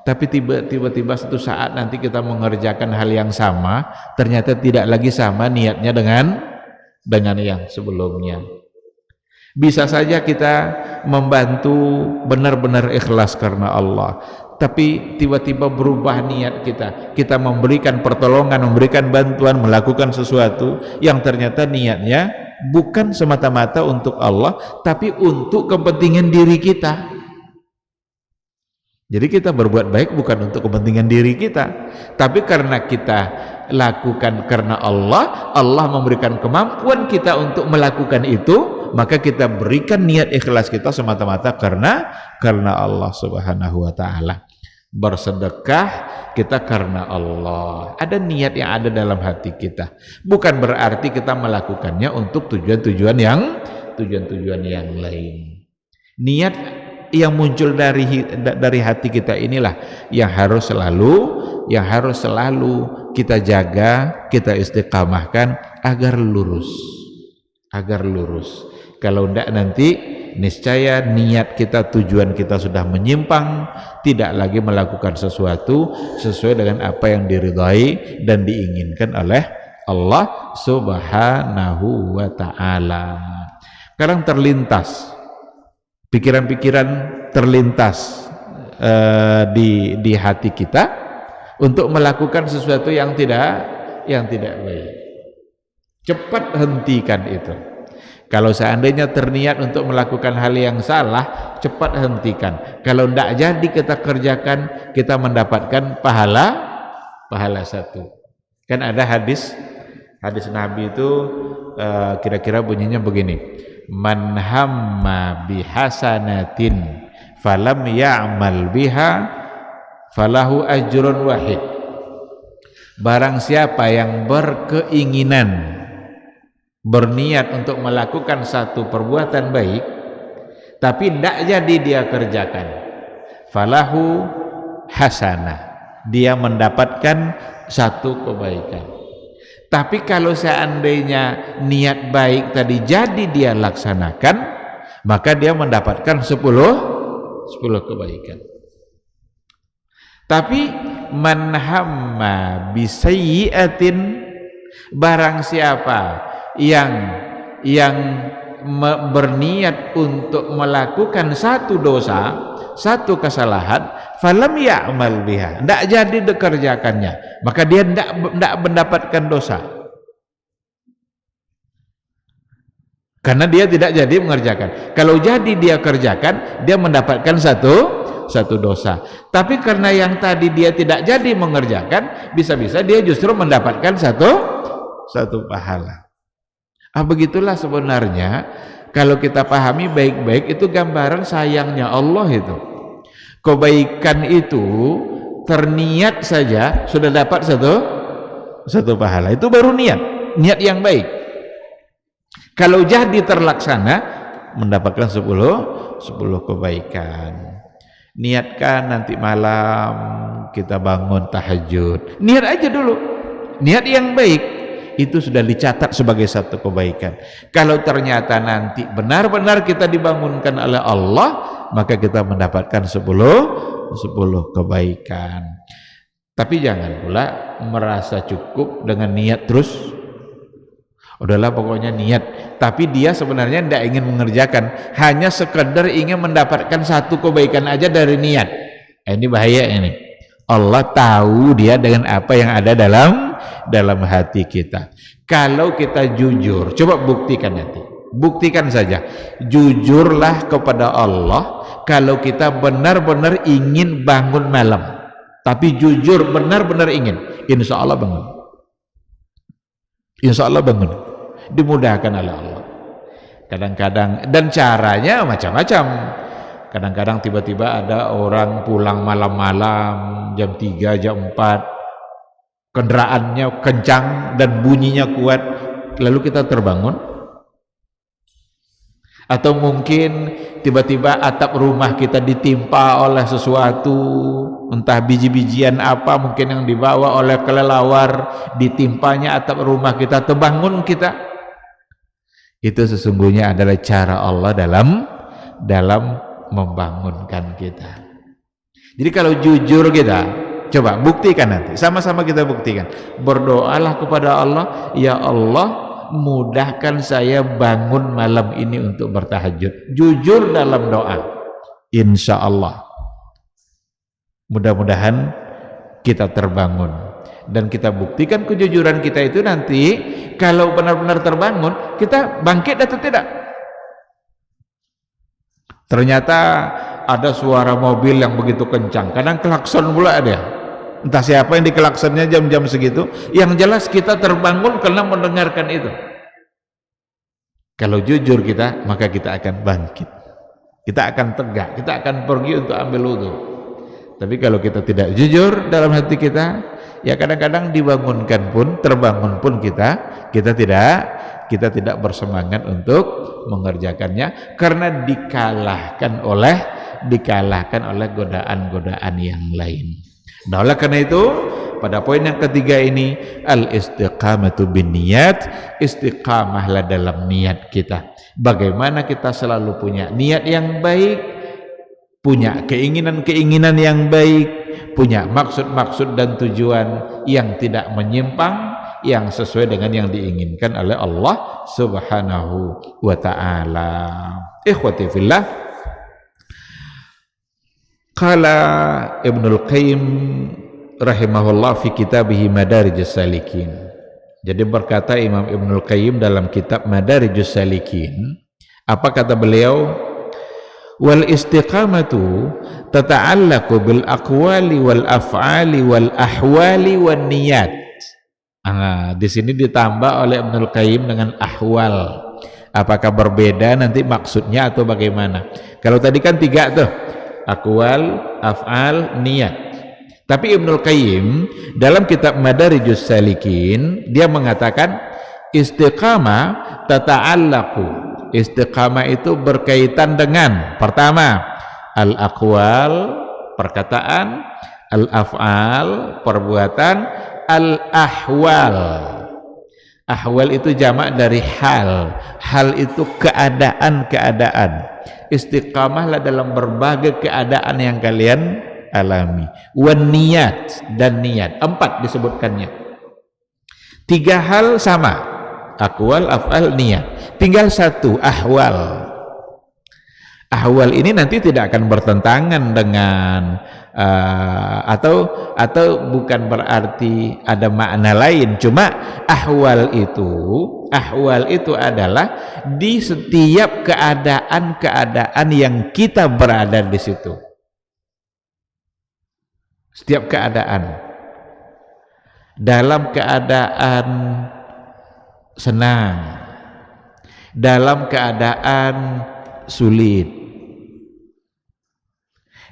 tapi tiba-tiba satu saat nanti kita mengerjakan hal yang sama, ternyata tidak lagi sama niatnya dengan yang sebelumnya. Bisa saja kita membantu benar-benar ikhlas karena Allah, tapi tiba-tiba berubah niat kita memberikan pertolongan, memberikan bantuan, melakukan sesuatu yang ternyata niatnya bukan semata-mata untuk Allah, tapi untuk kepentingan diri kita. Jadi kita berbuat baik bukan untuk kepentingan diri kita, tapi karena kita lakukan karena Allah, Allah memberikan kemampuan kita untuk melakukan itu, maka kita berikan niat ikhlas kita semata-mata karena Allah Subhanahu wa taala. Bersedekah kita karena Allah, ada niat yang ada dalam hati kita, bukan berarti kita melakukannya untuk tujuan-tujuan yang lain. Niat yang muncul dari hati kita inilah yang harus selalu kita jaga, kita istiqamahkan agar lurus. Kalau tidak nanti niscaya niat kita, tujuan kita sudah menyimpang, tidak lagi melakukan sesuatu sesuai dengan apa yang diridhai dan diinginkan oleh Allah Subhanahu wa taala. Sekarang pikiran-pikiran terlintas di hati kita untuk melakukan sesuatu yang tidak baik. Cepat hentikan itu. Kalau seandainya terniat untuk melakukan hal yang salah, cepat hentikan. Kalau tidak jadi kita kerjakan, kita mendapatkan pahala satu. Kan ada hadis Nabi itu kira-kira bunyinya begini: man hamma bihasanatin falam ya'mal biha falahu ajrun wahid. Barang siapa yang berniat untuk melakukan satu perbuatan baik tapi tidak jadi dia kerjakan, falahu hasanah, dia mendapatkan satu kebaikan. Tapi kalau seandainya niat baik tadi jadi dia laksanakan, maka dia mendapatkan 10 kebaikan. Tapi man hamma bisayyi'atin, barang siapa yang berniat untuk melakukan satu dosa, satu kesalahan, falam ya'mal biha, tidak jadi dikerjakannya, maka dia tidak mendapatkan dosa karena dia tidak jadi mengerjakan. Kalau jadi dia kerjakan, dia mendapatkan satu dosa. Tapi karena yang tadi dia tidak jadi mengerjakan, bisa-bisa dia justru mendapatkan satu pahala. Begitulah sebenarnya kalau kita pahami baik-baik, itu gambaran sayangnya Allah itu. Kebaikan itu terniat saja sudah dapat satu pahala. Itu baru niat yang baik. Kalau jadi terlaksana mendapatkan 10 kebaikan. Niatkan nanti malam kita bangun tahajud. Niat aja dulu. Niat yang baik itu sudah dicatat sebagai satu kebaikan. Kalau ternyata nanti benar-benar kita dibangunkan oleh Allah, maka kita mendapatkan 10 kebaikan. Tapi jangan pula merasa cukup dengan niat terus. Udahlah pokoknya niat, tapi dia sebenarnya tidak ingin mengerjakan, hanya sekedar ingin mendapatkan satu kebaikan aja dari niat. Ini bahaya ini. Allah tahu dia dengan apa yang ada dalam hati kita. Kalau kita jujur, coba buktikan nanti. Buktikan saja. Jujurlah kepada Allah kalau kita benar-benar ingin bangun malam. Tapi jujur benar-benar ingin, insya Allah bangun. Insya Allah bangun, dimudahkan oleh Allah. Kadang-kadang, dan caranya macam-macam. Kadang-kadang tiba-tiba ada orang pulang malam-malam jam 3, jam 4, kendaraannya kencang dan bunyinya kuat, lalu kita terbangun. Atau mungkin tiba-tiba atap rumah kita ditimpa oleh sesuatu, entah biji-bijian apa mungkin yang dibawa oleh kelelawar, ditimpanya atap rumah kita, terbangun kita. Itu sesungguhnya adalah cara Allah dalam membangunkan kita. Jadi kalau jujur kita, coba buktikan nanti, sama-sama kita buktikan. Berdoalah kepada Allah, ya Allah, mudahkan saya bangun malam ini untuk bertahajud. Jujur dalam doa, insya Allah mudah-mudahan kita terbangun. Dan kita buktikan kejujuran kita itu nanti, kalau benar-benar terbangun, kita bangkit atau tidak. Ternyata ada suara mobil yang begitu kencang, kadang klakson pula ada, entah siapa yang dikelaksonnya jam-jam segitu. Yang jelas kita terbangun karena mendengarkan itu. Kalau jujur kita, maka kita akan bangkit, kita akan tegak, kita akan pergi untuk ambil wudu. Tapi kalau kita tidak jujur dalam hati kita, ya kadang-kadang dibangunkan pun, terbangun pun kita tidak bersemangat untuk mengerjakannya, karena dikalahkan oleh godaan-godaan yang lain. Nah, oleh karena itu pada poin yang ketiga ini, al-istiqamatu bin niyat, istiqamahlah dalam niat kita. Bagaimana kita selalu punya niat yang baik, punya keinginan-keinginan yang baik, punya maksud-maksud dan tujuan yang tidak menyimpang, yang sesuai dengan yang diinginkan oleh Allah Subhanahu wa ta'ala. Ikhwati fillah, qala Ibnul Qayyim rahimahullah fi kitabih Madarijus Salikin. Jadi berkata Imam Ibnul Qayyim dalam kitab Madarijus Salikin, apa kata beliau? Wal istiqamatu tata'allaqu bil aqwali wal af'ali wal ahwali wan niyat. Di sini ditambah oleh Ibnul Qayyim dengan ahwal. Apakah berbeda nanti maksudnya atau bagaimana? Kalau tadi kan 3 tuh, aqwal, af'al, niyat. Tapi Ibnul Qayyim dalam kitab Madarijus Salikin dia mengatakan istiqamah tata'allaqu. Istiqamah itu berkaitan dengan, pertama, al-aqwal, perkataan, al-af'al, perbuatan, al-ahwal. Ahwal itu jamak dari hal. Hal itu keadaan-keadaan. Istiqamahlah dalam berbagai keadaan yang kalian alami. Wan niyat, dan niat. 4 disebutkannya. 3 hal sama, aqwal, af'al, niat. Tinggal 1, ahwal. Ahwal ini nanti tidak akan bertentangan dengan atau bukan berarti ada makna lain. Cuma ahwal itu adalah di setiap keadaan-keadaan yang kita berada di situ. Setiap keadaan, dalam keadaan senang, dalam keadaan sulit,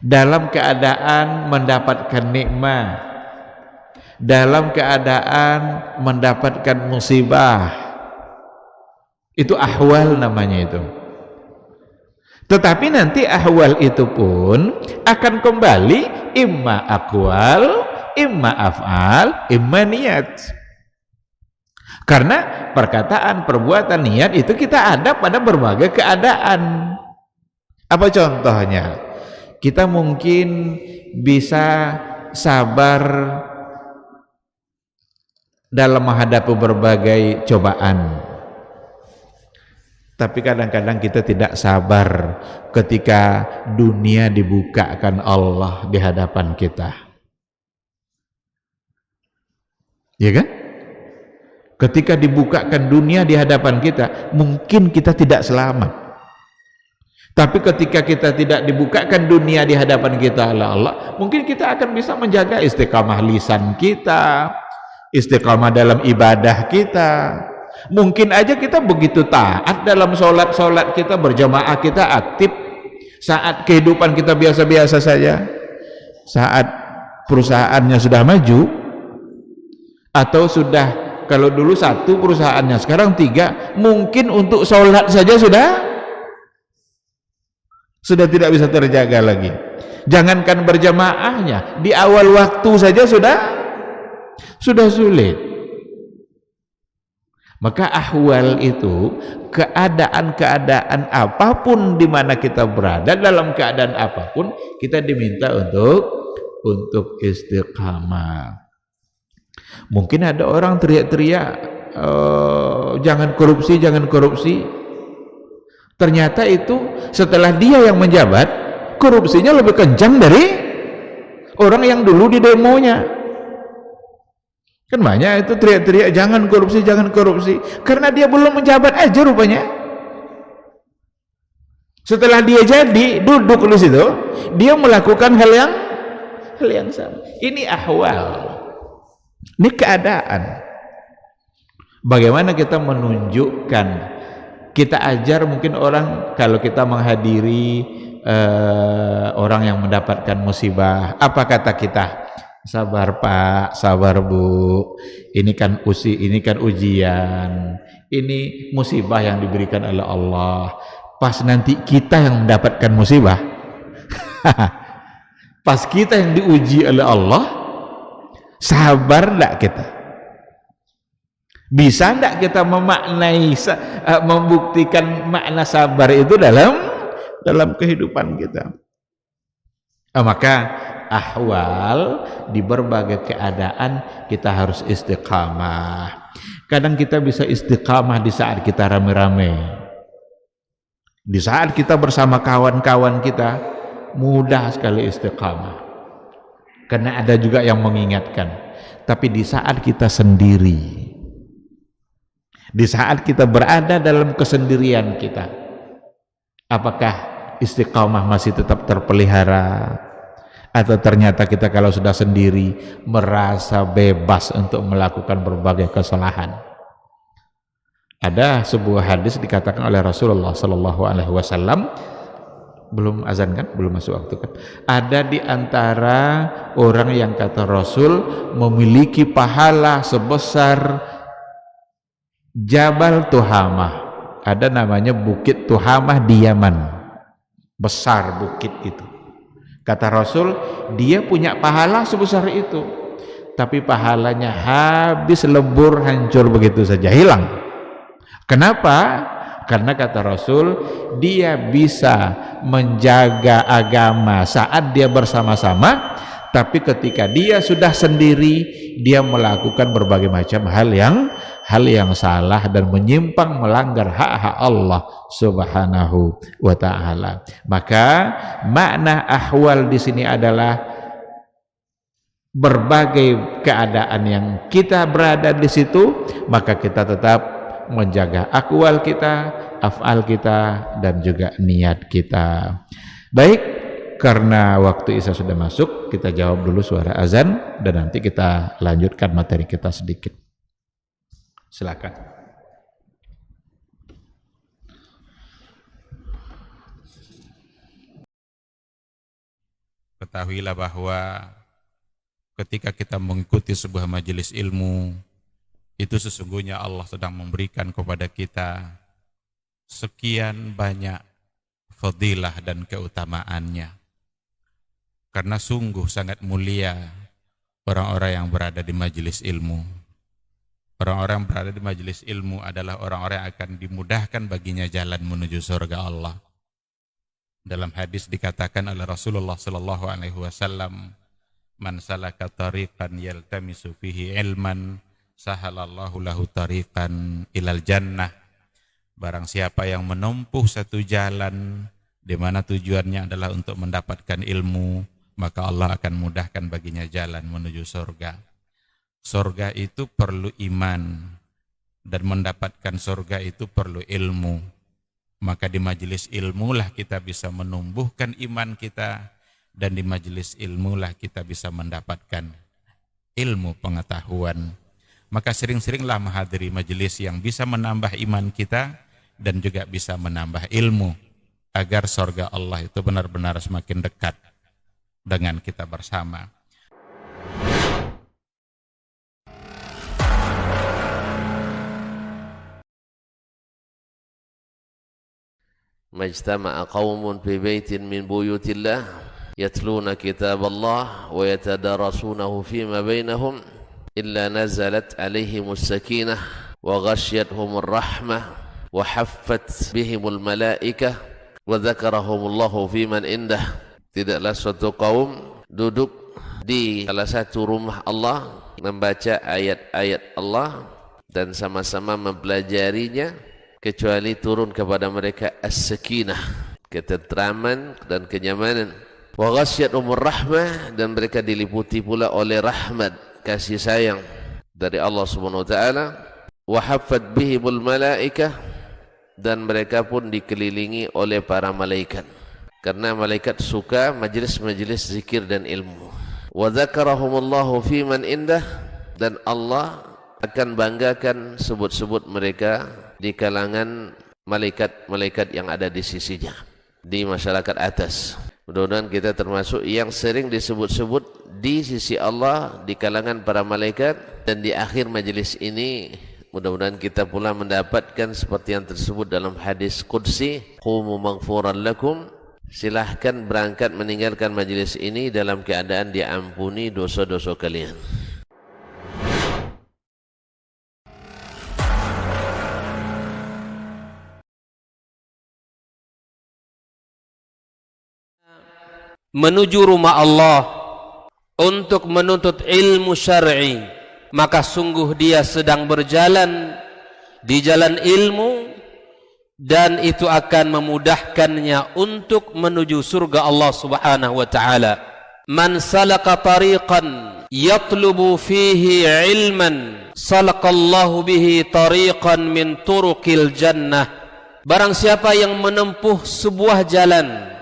dalam keadaan mendapatkan nikmat, dalam keadaan mendapatkan musibah, itu ahwal namanya itu. Tetapi nanti ahwal itu pun akan kembali imma aqwal, imma af'al, imma niat. Karena perkataan, perbuatan, niat itu kita ada pada berbagai keadaan. Apa contohnya? Kita mungkin bisa sabar dalam menghadapi berbagai cobaan. Tapi kadang-kadang kita tidak sabar ketika dunia dibukakan Allah di hadapan kita. Ya kan? Ketika dibukakan dunia di hadapan kita, mungkin kita tidak selamat. Tapi ketika kita tidak dibukakan dunia di hadapan kita oleh Allah, mungkin kita akan bisa menjaga istiqamah lisan kita, istiqamah dalam ibadah kita. Mungkin aja kita begitu taat dalam sholat kita, berjamaah kita aktif. Saat kehidupan kita biasa-biasa saja, saat perusahaannya sudah maju, atau sudah, kalau dulu 1 perusahaannya, sekarang 3, mungkin untuk sholat saja sudah tidak bisa terjaga lagi. Jangankan berjamaahnya, di awal waktu saja sudah sulit. Maka ahwal itu keadaan-keadaan apapun di mana kita berada, dalam keadaan apapun kita diminta untuk istiqamah. Mungkin ada orang teriak-teriak jangan korupsi, jangan korupsi. Ternyata itu setelah dia yang menjabat, korupsinya lebih kencang dari orang yang dulu di demonya. Kan banyak itu teriak-teriak jangan korupsi, jangan korupsi, karena dia belum menjabat aja rupanya. Setelah dia jadi, duduk di situ, dia melakukan hal yang sama. Ini ahwal, ini keadaan. Bagaimana kita menunjukkan, kita ajar mungkin orang, kalau kita menghadiri orang yang mendapatkan musibah, apa kata kita? Sabar Pak, sabar Bu, ini kan ujian, ini musibah yang diberikan oleh Allah. Pas nanti kita yang mendapatkan musibah, pas kita yang diuji oleh Allah, sabar enggak kita? Bisa enggak kita memaknai, membuktikan makna sabar itu dalam kehidupan kita? Maka ahwal, di berbagai keadaan kita harus istiqamah. Kadang kita bisa istiqamah di saat kita rame-rame, di saat kita bersama kawan-kawan kita mudah sekali istiqamah, karena ada juga yang mengingatkan. Tapi di saat kita sendiri, di saat kita berada dalam kesendirian kita, apakah istiqamah masih tetap terpelihara? Atau ternyata kita kalau sudah sendiri merasa bebas untuk melakukan berbagai kesalahan? Ada sebuah hadis dikatakan oleh Rasulullah Sallallahu Alaihi Wasallam, belum azan kan, belum masuk waktu kan, ada di antara orang yang kata Rasul memiliki pahala sebesar Jabal Tuhamah. Ada namanya Bukit Tuhamah di Yaman, besar bukit itu. Kata Rasul, dia punya pahala sebesar itu, tapi pahalanya habis, lebur, hancur begitu saja, hilang. Kenapa? Karena kata Rasul, dia bisa menjaga agama saat dia bersama-sama, tapi ketika dia sudah sendiri, dia melakukan berbagai macam hal yang salah dan menyimpang, melanggar hak-hak Allah Subhanahu wa ta'ala. Maka makna ahwal di sini adalah berbagai keadaan yang kita berada di situ, maka kita tetap menjaga akwal kita, af'al kita, dan juga niat kita. Baik, karena waktu Isya sudah masuk, kita jawab dulu suara azan dan nanti kita lanjutkan materi kita sedikit. Silakan. Ketahuilah bahwa ketika kita mengikuti sebuah majelis ilmu, itu sesungguhnya Allah sedang memberikan kepada kita sekian banyak fadilah dan keutamaannya. Karena sungguh sangat mulia orang-orang yang berada di majelis ilmu. Orang-orang yang berada di majelis ilmu adalah orang-orang yang akan dimudahkan baginya jalan menuju surga Allah. Dalam hadis dikatakan oleh Rasulullah sallallahu alaihi wasallam, "Man salaka tariqan yaltamisu fihi ilman, sahalallahu lahu tariqan ilal jannah." Barang siapa yang menempuh satu jalan di mana tujuannya adalah untuk mendapatkan ilmu, maka Allah akan mudahkan baginya jalan menuju surga. Surga itu perlu iman, dan mendapatkan surga itu perlu ilmu. Maka di majelis ilmulah kita bisa menumbuhkan iman kita, dan di majelis ilmulah kita bisa mendapatkan ilmu pengetahuan. Maka sering-seringlah menghadiri majelis yang bisa menambah iman kita dan juga bisa menambah ilmu, agar surga Allah itu benar-benar semakin dekat dengan kita bersama. Majtama'a qaumun fi baitin min buyutillah yatluna kitab Allah wa yatadarasunahu fima bainahum illa nazalat alaihimus sakinah wa ghasyiyatuhumur rahmah wa haffat bihimul malaikah wa dzakarahumullahu fiman indah. Tidaklah suatu kaum duduk di salah satu rumah Allah membaca ayat-ayat Allah dan sama-sama mempelajarinya, kecuali turun kepada mereka as-sakinah, ketentraman dan kenyamanan. Wa ghasyiyatuhumur rahmah, dan mereka diliputi pula oleh rahmat, kasih sayang dari Allah Subhanahu wa taala. Wa haffat bihimul malaikah, dan mereka pun dikelilingi oleh para malaikat. Karena malaikat suka majlis-majlis zikir dan ilmu. Wa dzakarahumullahu fi man indah, dan Allah akan banggakan sebut-sebut mereka di kalangan malaikat-malaikat yang ada di sisinya, di masyarakat atas. Mudah-mudahan kita termasuk yang sering disebut-sebut di sisi Allah di kalangan para malaikat, dan di akhir majlis ini mudah-mudahan kita pula mendapatkan seperti yang tersebut dalam hadis qudsi, qumu maghfuran lakum, silahkan berangkat meninggalkan majlis ini dalam keadaan diampuni dosa-dosa kalian. Menuju rumah Allah untuk menuntut ilmu syar'i, maka sungguh dia sedang berjalan di jalan ilmu, dan itu akan memudahkannya untuk menuju surga Allah Subhanahu wa taala. Man salaka tariqan yatlubu fihi ilman salakallahu bihi tariqan min turuqil jannah. Barang siapa yang menempuh sebuah jalan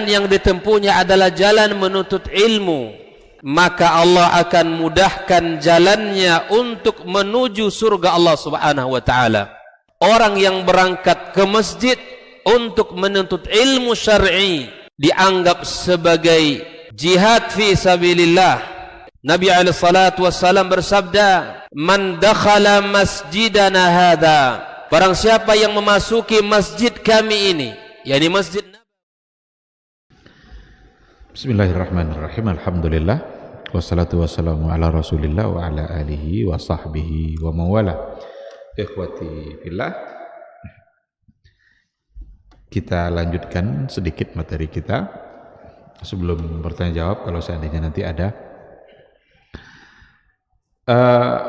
yang ditempuhnya adalah jalan menuntut ilmu, maka Allah akan mudahkan jalannya untuk menuju surga Allah Subhanahu wa taala. Orang yang berangkat ke masjid untuk menuntut ilmu syar'i dianggap sebagai jihad fi sabilillah. Nabi alaihi salatu wassalam bersabda, "Man dakhala masjidana hadza," barang siapa yang memasuki masjid kami ini, yakni masjid. Bismillahirrahmanirrahim. Alhamdulillah wassalatu wassalamu ala Rasulillah wa ala alihi wa sahbihi wa mawala. Ikhwati fillah, kita lanjutkan sedikit materi kita sebelum bertanya jawab kalau seandainya nanti ada.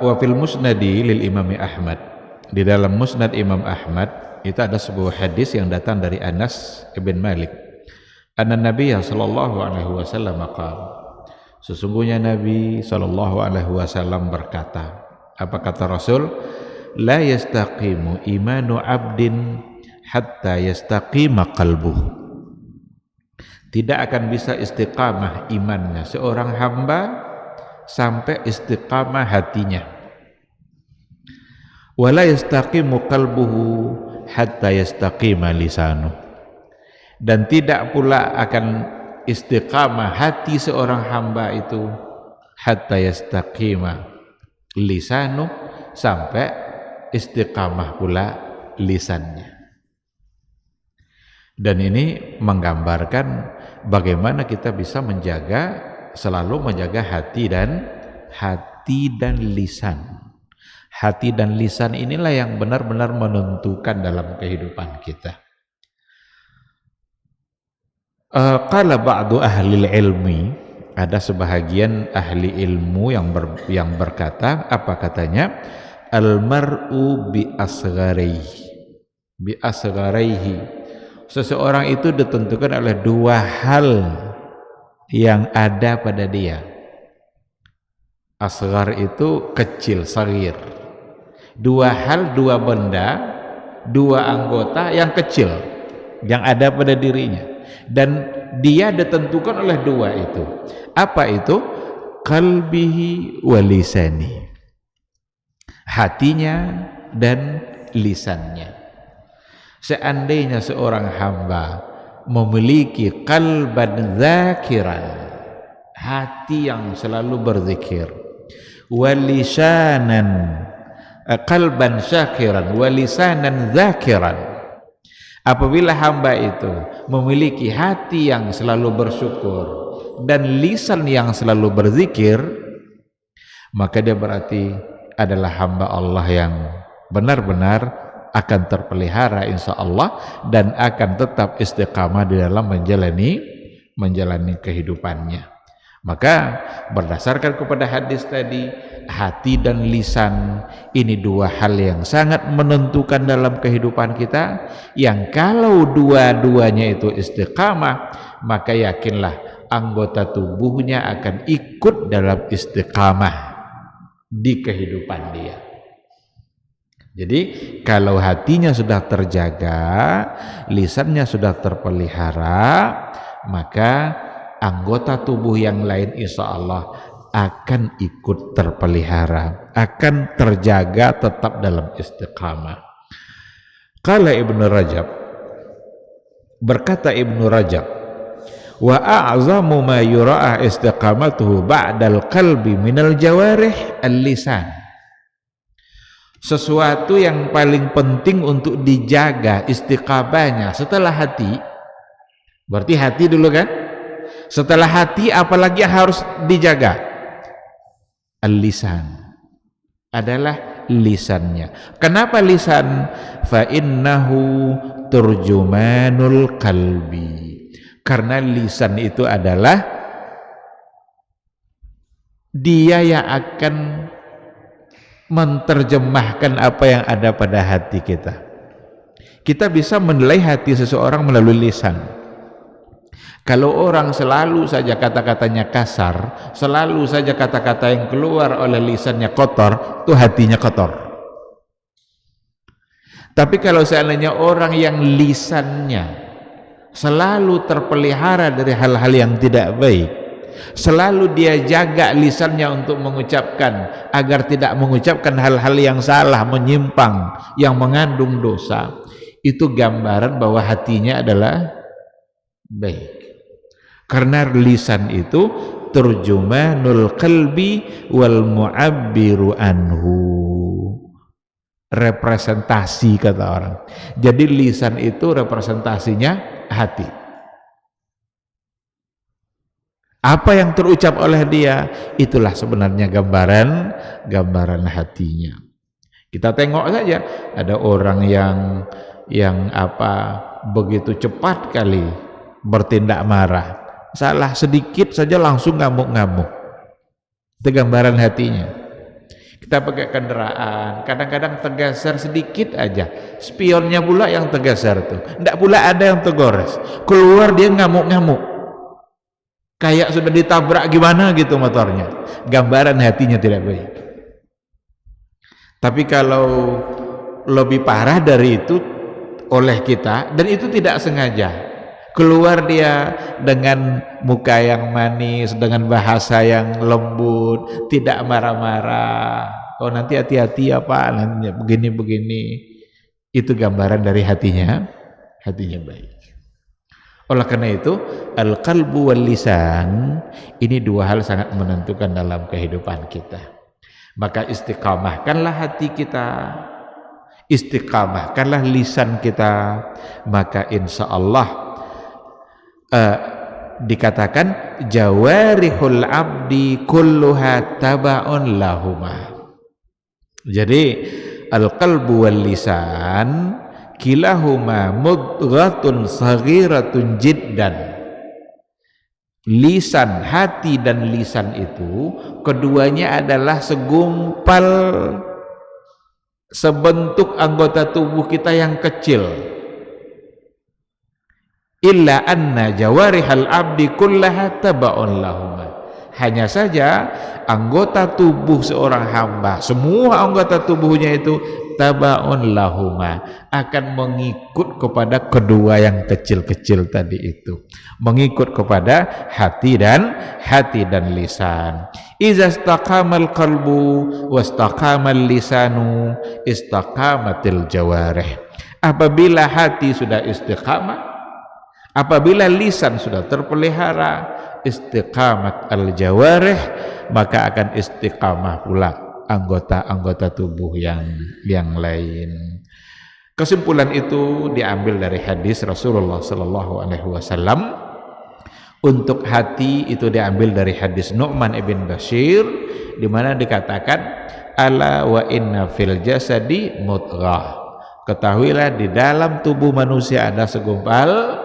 Wa fil musnadi lil imami Ahmad, di dalam musnad Imam Ahmad itu ada sebuah hadis yang datang dari Anas ibn Malik. Anna Nabiya sallallahu alaihi wasallam qala, sesungguhnya Nabi sallallahu alaihi wasallam berkata. Apa kata Rasul? La yastaqimu imanu abdin hatta yastaqima qalbuh. Tidak akan bisa istiqamah imannya seorang hamba sampai istiqamah hatinya. Wa la yastaqimu qalbuhu hatta yastaqima lisanuh. Dan tidak pula akan istiqamah hati seorang hamba itu hatta yastaqima lisanu, sampai istiqamah pula lisannya. Dan ini menggambarkan bagaimana kita bisa selalu menjaga hati dan lisan. Hati dan lisan inilah yang benar-benar menentukan dalam kehidupan kita. Qala ba'du ahli ilmi, ada sebahagian ahli ilmu yang berkata, apa katanya? Al-mar'u bi asgharihi. Seseorang itu ditentukan oleh dua hal yang ada pada dia. Asghar itu kecil, saghir. Dua hal, dua benda, dua anggota yang kecil yang ada pada dirinya. Dan dia ditentukan oleh dua itu. Apa itu? Qalbihi wa lisani. Hatinya dan lisannya. Seandainya seorang hamba memiliki qalban dzakiran, hati yang selalu berzikir, wa lisanan, qalban syakiran wa lisanan dzakiran. Apabila hamba itu memiliki hati yang selalu bersyukur dan lisan yang selalu berzikir, maka dia berarti adalah hamba Allah yang benar-benar akan terpelihara insya Allah dan akan tetap istiqamah di dalam menjalani kehidupannya. Maka berdasarkan kepada hadis tadi, hati dan lisan ini dua hal yang sangat menentukan dalam kehidupan kita, yang kalau dua-duanya itu istiqamah, maka yakinlah anggota tubuhnya akan ikut dalam istiqamah di kehidupan dia. Jadi kalau hatinya sudah terjaga, lisannya sudah terpelihara, maka anggota tubuh yang lain insya Allah akan ikut terpelihara, akan terjaga tetap dalam istiqamah. Qala Ibnu Rajab, berkata Ibnu Rajab, wa a'zamu ma yura'a istiqamatuhu ba'dal qalbi minal jawarih al-lisan. Sesuatu yang paling penting untuk dijaga istiqamahnya setelah hati, berarti hati dulu kan, setelah hati apalagi harus dijaga? Al-lisan, adalah lisannya. Kenapa lisan? Fa innahu turjumanul qalbi, karena lisan itu adalah dia yang akan menerjemahkan apa yang ada pada hati kita. Kita bisa menilai hati seseorang melalui lisan. Kalau orang selalu saja kata-katanya kasar, selalu saja kata-kata yang keluar oleh lisannya kotor, itu hatinya kotor. Tapi kalau seandainya orang yang lisannya selalu terpelihara dari hal-hal yang tidak baik, selalu dia jaga lisannya untuk mengucapkan agar tidak mengucapkan hal-hal yang salah, menyimpang, yang mengandung dosa, itu gambaran bahwa hatinya adalah baik. Karena lisan itu turjumanul qalbi wal mu'abbiru anhu, representasi kata orang. Jadi lisan itu representasinya hati. Apa yang terucap oleh dia, itulah sebenarnya gambaran hatinya. Kita tengok saja, ada orang yang begitu cepat kali bertindak marah, salah sedikit saja langsung ngamuk-ngamuk. Itu gambaran hatinya. Kita pakai kendaraan, kadang-kadang tergeser sedikit aja, spionnya pula yang tergeser tuh, enggak pula ada yang tergores, keluar dia ngamuk-ngamuk, kayak sudah ditabrak gimana gitu motornya. Gambaran hatinya tidak baik. Tapi kalau lebih parah dari itu oleh kita, dan itu tidak sengaja, keluar dia dengan muka yang manis, dengan bahasa yang lembut, tidak marah-marah, oh nanti hati-hati apa, nanti begini-begini, itu gambaran dari hatinya baik. Oleh karena itu, al-qalbu wal lisan, ini dua hal sangat menentukan dalam kehidupan kita. Maka istiqamahkanlah hati kita, istiqamahkanlah lisan kita, maka insya Allah dikatakan jawarihul abdi kulluha taba'un lahuma. Jadi al-qalbu wal lisan kilahuma mudghatun saghiratun jiddan. Lisan, hati dan lisan itu keduanya adalah segumpal, sebentuk anggota tubuh kita yang kecil. Illa anna jawarihal abdi kullaha taba'un lahuma. Hanya saja anggota tubuh seorang hamba, semua anggota tubuhnya itu taba'un lahuma, akan mengikut kepada kedua yang kecil-kecil tadi itu, mengikut kepada hati dan lisan. Iza istaqamal qalbu wastaqamal lisanu istaqamatil jawarih. Apabila hati sudah istiqamah, apabila lisan sudah terpelihara, istiqamat al-jawarih, maka akan istiqamah pula anggota-anggota tubuh yang lain. Kesimpulan itu diambil dari hadis Rasulullah sallallahu alaihi wasallam. Untuk hati itu diambil dari hadis Nu'man ibn Bashir, di mana dikatakan ala wa inna fil jasadi mudghah. Ketahuilah di dalam tubuh manusia ada segumpal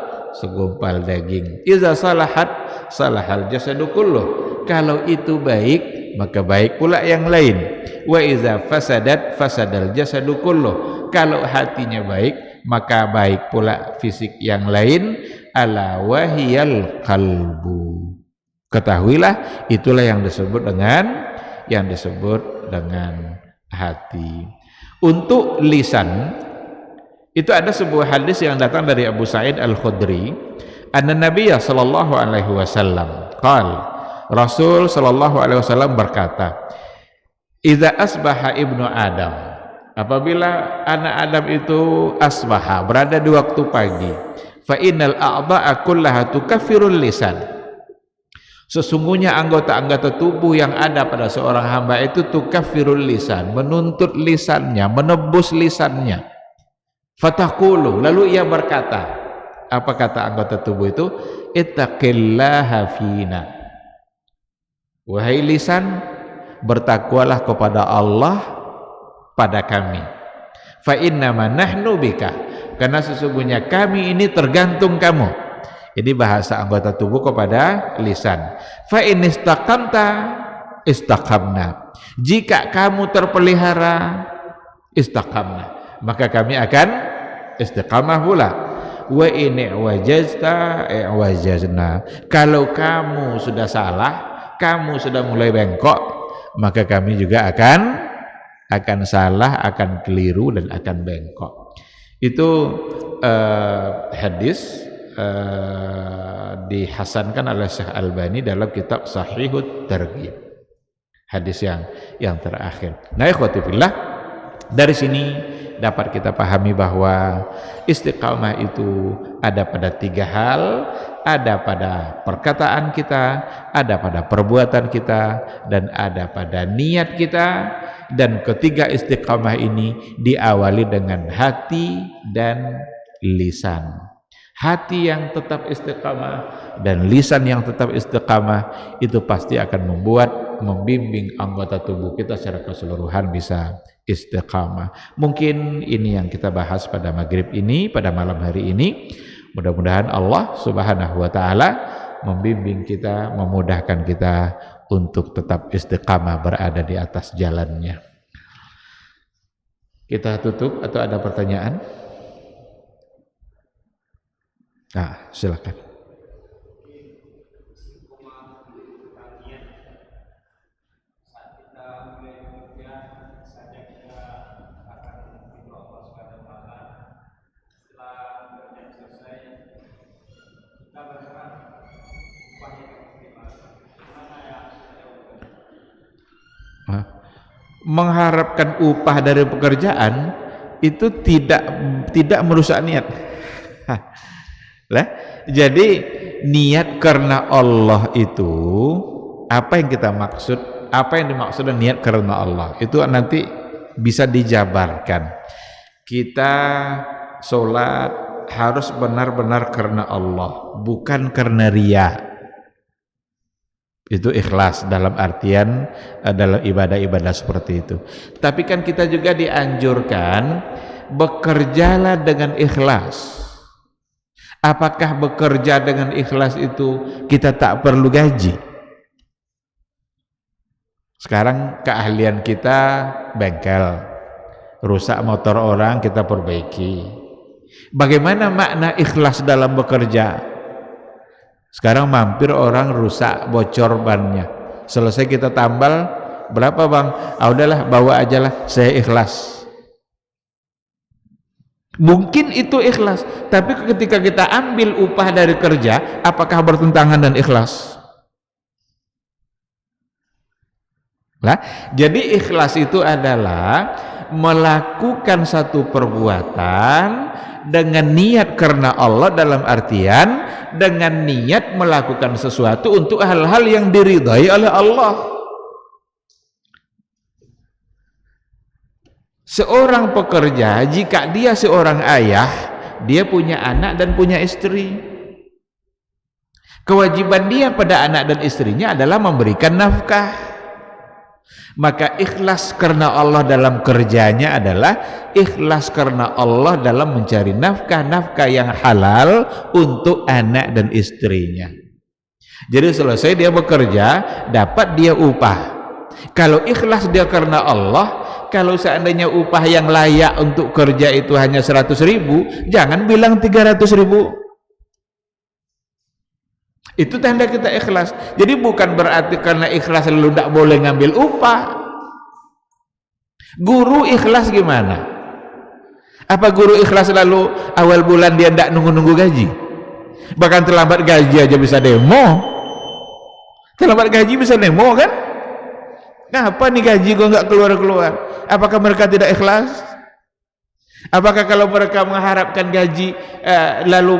daging. Iza salahat salahal jasadu kulluh. Kalau itu baik, maka baik pula yang lain. Wa iza fasadat fasadal jasadu kulluh. Kalau hatinya baik, maka baik pula fisik yang lain. Ala wahiyal qalbu. Ketahuilah itulah yang disebut dengan hati. Untuk lisan itu ada sebuah hadis yang datang dari Abu Sa'id Al-Khudri, anna Nabiyya sallallahu alaihi wasallam Rasul sallallahu alaihi wasallam berkata, "Idza asbaha ibnu Adam," apabila anak Adam itu asbaha, berada di waktu pagi, fa innal a'dha'a kullaha tukaffirul lisan. Sesungguhnya anggota-anggota tubuh yang ada pada seorang hamba itu tukaffirul lisan, menuntut lisannya, menebus lisannya. Fataqulu, lalu ia berkata, apa kata anggota tubuh itu? Ittaqillaha fina. Wahai lisan, bertakwalah kepada Allah pada kami. Fa innama nahnu bika, karena sesungguhnya kami ini tergantung kamu. Ini bahasa anggota tubuh kepada lisan. Fa in istaqamta istaqamna. Jika kamu terpelihara, istaqamna, maka kami akan istiqamah pula. Wa in wajazta wajazna. Kalau kamu sudah salah, kamu sudah mulai bengkok, maka kami juga akan salah, akan keliru dan akan bengkok. Itu hadis dihasankan oleh Syekh Albani dalam kitab Sahihut Targhib, hadis yang terakhir. Nah, ikhwati fillah, dari sini dapat kita pahami bahwa istiqamah itu ada pada 3 hal, ada pada perkataan kita, ada pada perbuatan kita, dan ada pada niat kita. Dan ketiga istiqamah ini diawali dengan hati dan lisan. Hati yang tetap istiqamah dan lisan yang tetap istiqamah itu pasti akan membimbing anggota tubuh kita secara keseluruhan bisa istiqamah. Mungkin ini yang kita bahas pada maghrib ini, pada malam hari ini. Mudah-mudahan Allah Subhanahu wa ta'ala membimbing kita, memudahkan kita untuk tetap istiqamah berada di atas jalannya. Kita tutup atau ada pertanyaan? Nah, silakan. Mengharapkan upah dari pekerjaan itu tidak merusak niat. Lah, jadi niat karena Allah itu apa yang kita maksud? Apa yang dimaksud dengan niat karena Allah? Itu nanti bisa dijabarkan. Kita sholat harus benar-benar karena Allah, bukan karena riya. Itu ikhlas dalam artian dalam ibadah-ibadah seperti itu. Tapi kan kita juga dianjurkan bekerjalah dengan ikhlas. Apakah bekerja dengan ikhlas itu kita tak perlu gaji? Sekarang keahlian kita bengkel, rusak motor orang kita perbaiki. Bagaimana makna ikhlas dalam bekerja? Sekarang mampir orang rusak, bocor bannya, selesai kita tambal, berapa bang? Ah udahlah, bawa aja lah, saya ikhlas. Mungkin itu ikhlas, tapi ketika kita ambil upah dari kerja, apakah bertentangan dan ikhlas? Nah, jadi ikhlas itu adalah melakukan satu perbuatan dengan niat karena Allah, dalam artian dengan niat melakukan sesuatu untuk hal-hal yang diridhai oleh Allah. Seorang pekerja, jika dia seorang ayah, dia punya anak dan punya istri. Kewajiban dia pada anak dan istrinya adalah memberikan nafkah. Maka ikhlas karena Allah dalam kerjanya adalah ikhlas karena Allah dalam mencari nafkah yang halal untuk anak dan istrinya. Jadi selesai dia bekerja, dapat dia upah. Kalau ikhlas dia karena Allah, kalau seandainya upah yang layak untuk kerja itu hanya 100.000, jangan bilang 300.000. Itu tanda kita ikhlas. Jadi bukan berarti karena ikhlas lalu tidak boleh ngambil upah. Guru ikhlas gimana? Apa guru ikhlas lalu awal bulan dia tidak nunggu-nunggu gaji? Bahkan terlambat gaji aja bisa demo. Terlambat gaji bisa demo kan? Kenapa nih gaji kok nggak keluar-keluar? Apakah mereka tidak ikhlas? Apakah kalau mereka mengharapkan gaji lalu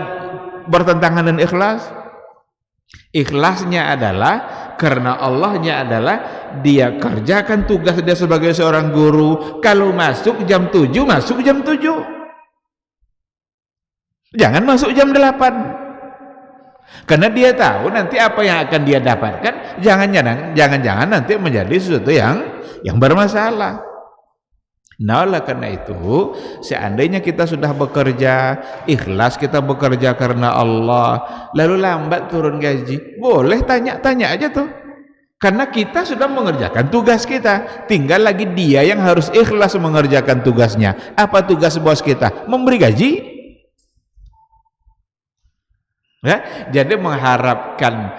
bertentangan dengan ikhlas? Ikhlasnya adalah karena Allahnya adalah dia kerjakan tugas dia sebagai seorang guru. Kalau masuk jam 7, masuk jam 7. Jangan masuk jam 8. Karena dia tahu nanti apa yang akan dia dapatkan. Jangan-jangan nanti menjadi sesuatu yang bermasalah. Nah, oleh karena itu, seandainya kita sudah bekerja ikhlas, kita bekerja karena Allah, lalu lambat turun gaji, boleh tanya aja tuh. Karena kita sudah mengerjakan tugas kita, tinggal lagi dia yang harus ikhlas mengerjakan tugasnya. Apa tugas bos kita? Memberi gaji. Ya, jadi mengharapkan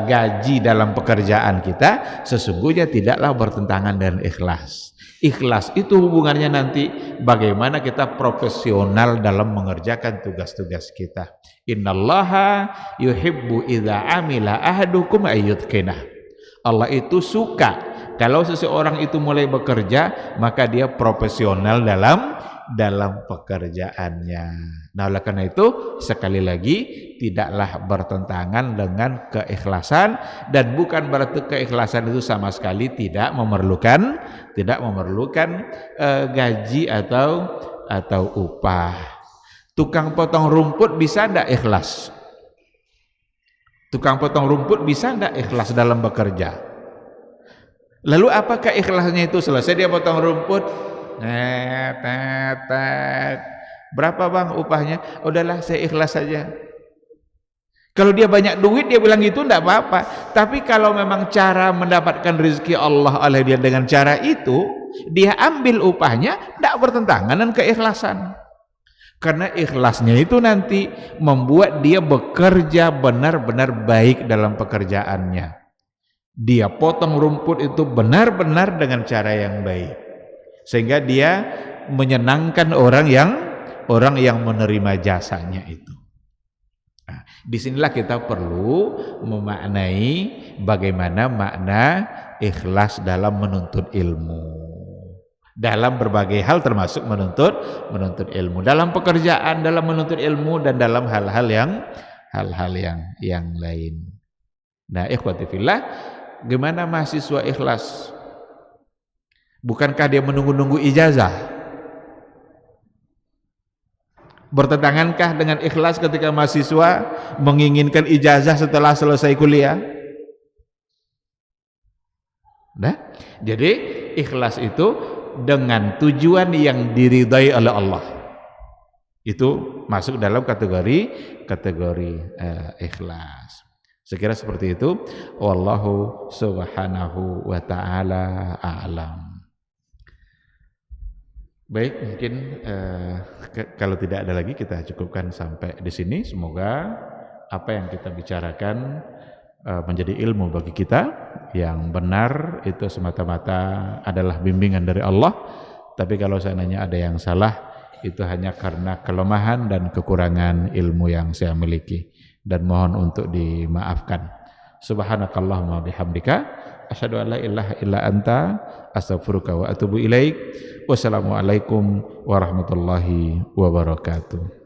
gaji dalam pekerjaan kita sesungguhnya tidaklah bertentangan dengan ikhlas. Ikhlas itu hubungannya nanti bagaimana kita profesional dalam mengerjakan tugas-tugas kita. Innallaha yuhibbu idza amila ahadukum ayyutqinah. Allah itu suka kalau seseorang itu mulai bekerja maka dia profesional dalam pekerjaannya. Nah, oleh karena itu sekali lagi tidaklah bertentangan dengan keikhlasan, dan bukan berarti keikhlasan itu sama sekali tidak memerlukan gaji atau upah. Tukang potong rumput bisa enggak ikhlas? Tukang potong rumput bisa enggak ikhlas dalam bekerja? Lalu apakah ikhlasnya itu selesai dia potong rumput? Berapa bang upahnya? Udahlah saya ikhlas saja. Kalau dia banyak duit dia bilang gitu enggak apa-apa. Tapi kalau memang cara mendapatkan rezeki Allah oleh dia dengan cara itu, dia ambil upahnya, enggak bertentangan dengan keikhlasan. Karena ikhlasnya itu nanti membuat dia bekerja benar-benar baik dalam pekerjaannya. Dia potong rumput itu benar-benar dengan cara yang baik, sehingga dia menyenangkan orang yang menerima jasanya itu. Nah, disinilah kita perlu memaknai bagaimana makna ikhlas dalam menuntut ilmu, dalam berbagai hal termasuk menuntut ilmu, dalam pekerjaan, dalam menuntut ilmu, dan dalam hal-hal yang lain. Nah, ikhwati fillah, gimana mahasiswa ikhlas? Bukankah dia menunggu-nunggu ijazah? Bertentangankah dengan ikhlas ketika mahasiswa menginginkan ijazah setelah selesai kuliah? Nah, jadi ikhlas itu dengan tujuan yang diridai oleh Allah. Itu masuk dalam kategori ikhlas. Sekira seperti itu. Wallahu subhanahu wa ta'ala a'lam. Baik, mungkin kalau tidak ada lagi kita cukupkan sampai di sini. Semoga apa yang kita bicarakan menjadi ilmu bagi kita. Yang benar itu semata-mata adalah bimbingan dari Allah. Tapi kalau seandainya ada yang salah, itu hanya karena kelemahan dan kekurangan ilmu yang saya miliki, dan mohon untuk dimaafkan. Subhanakallahumma bihamdika asyhadu an la ilaha illa anta astaghfiruka wa atubu ilaik. Wassalamualaikum warahmatullahi wabarakatuh.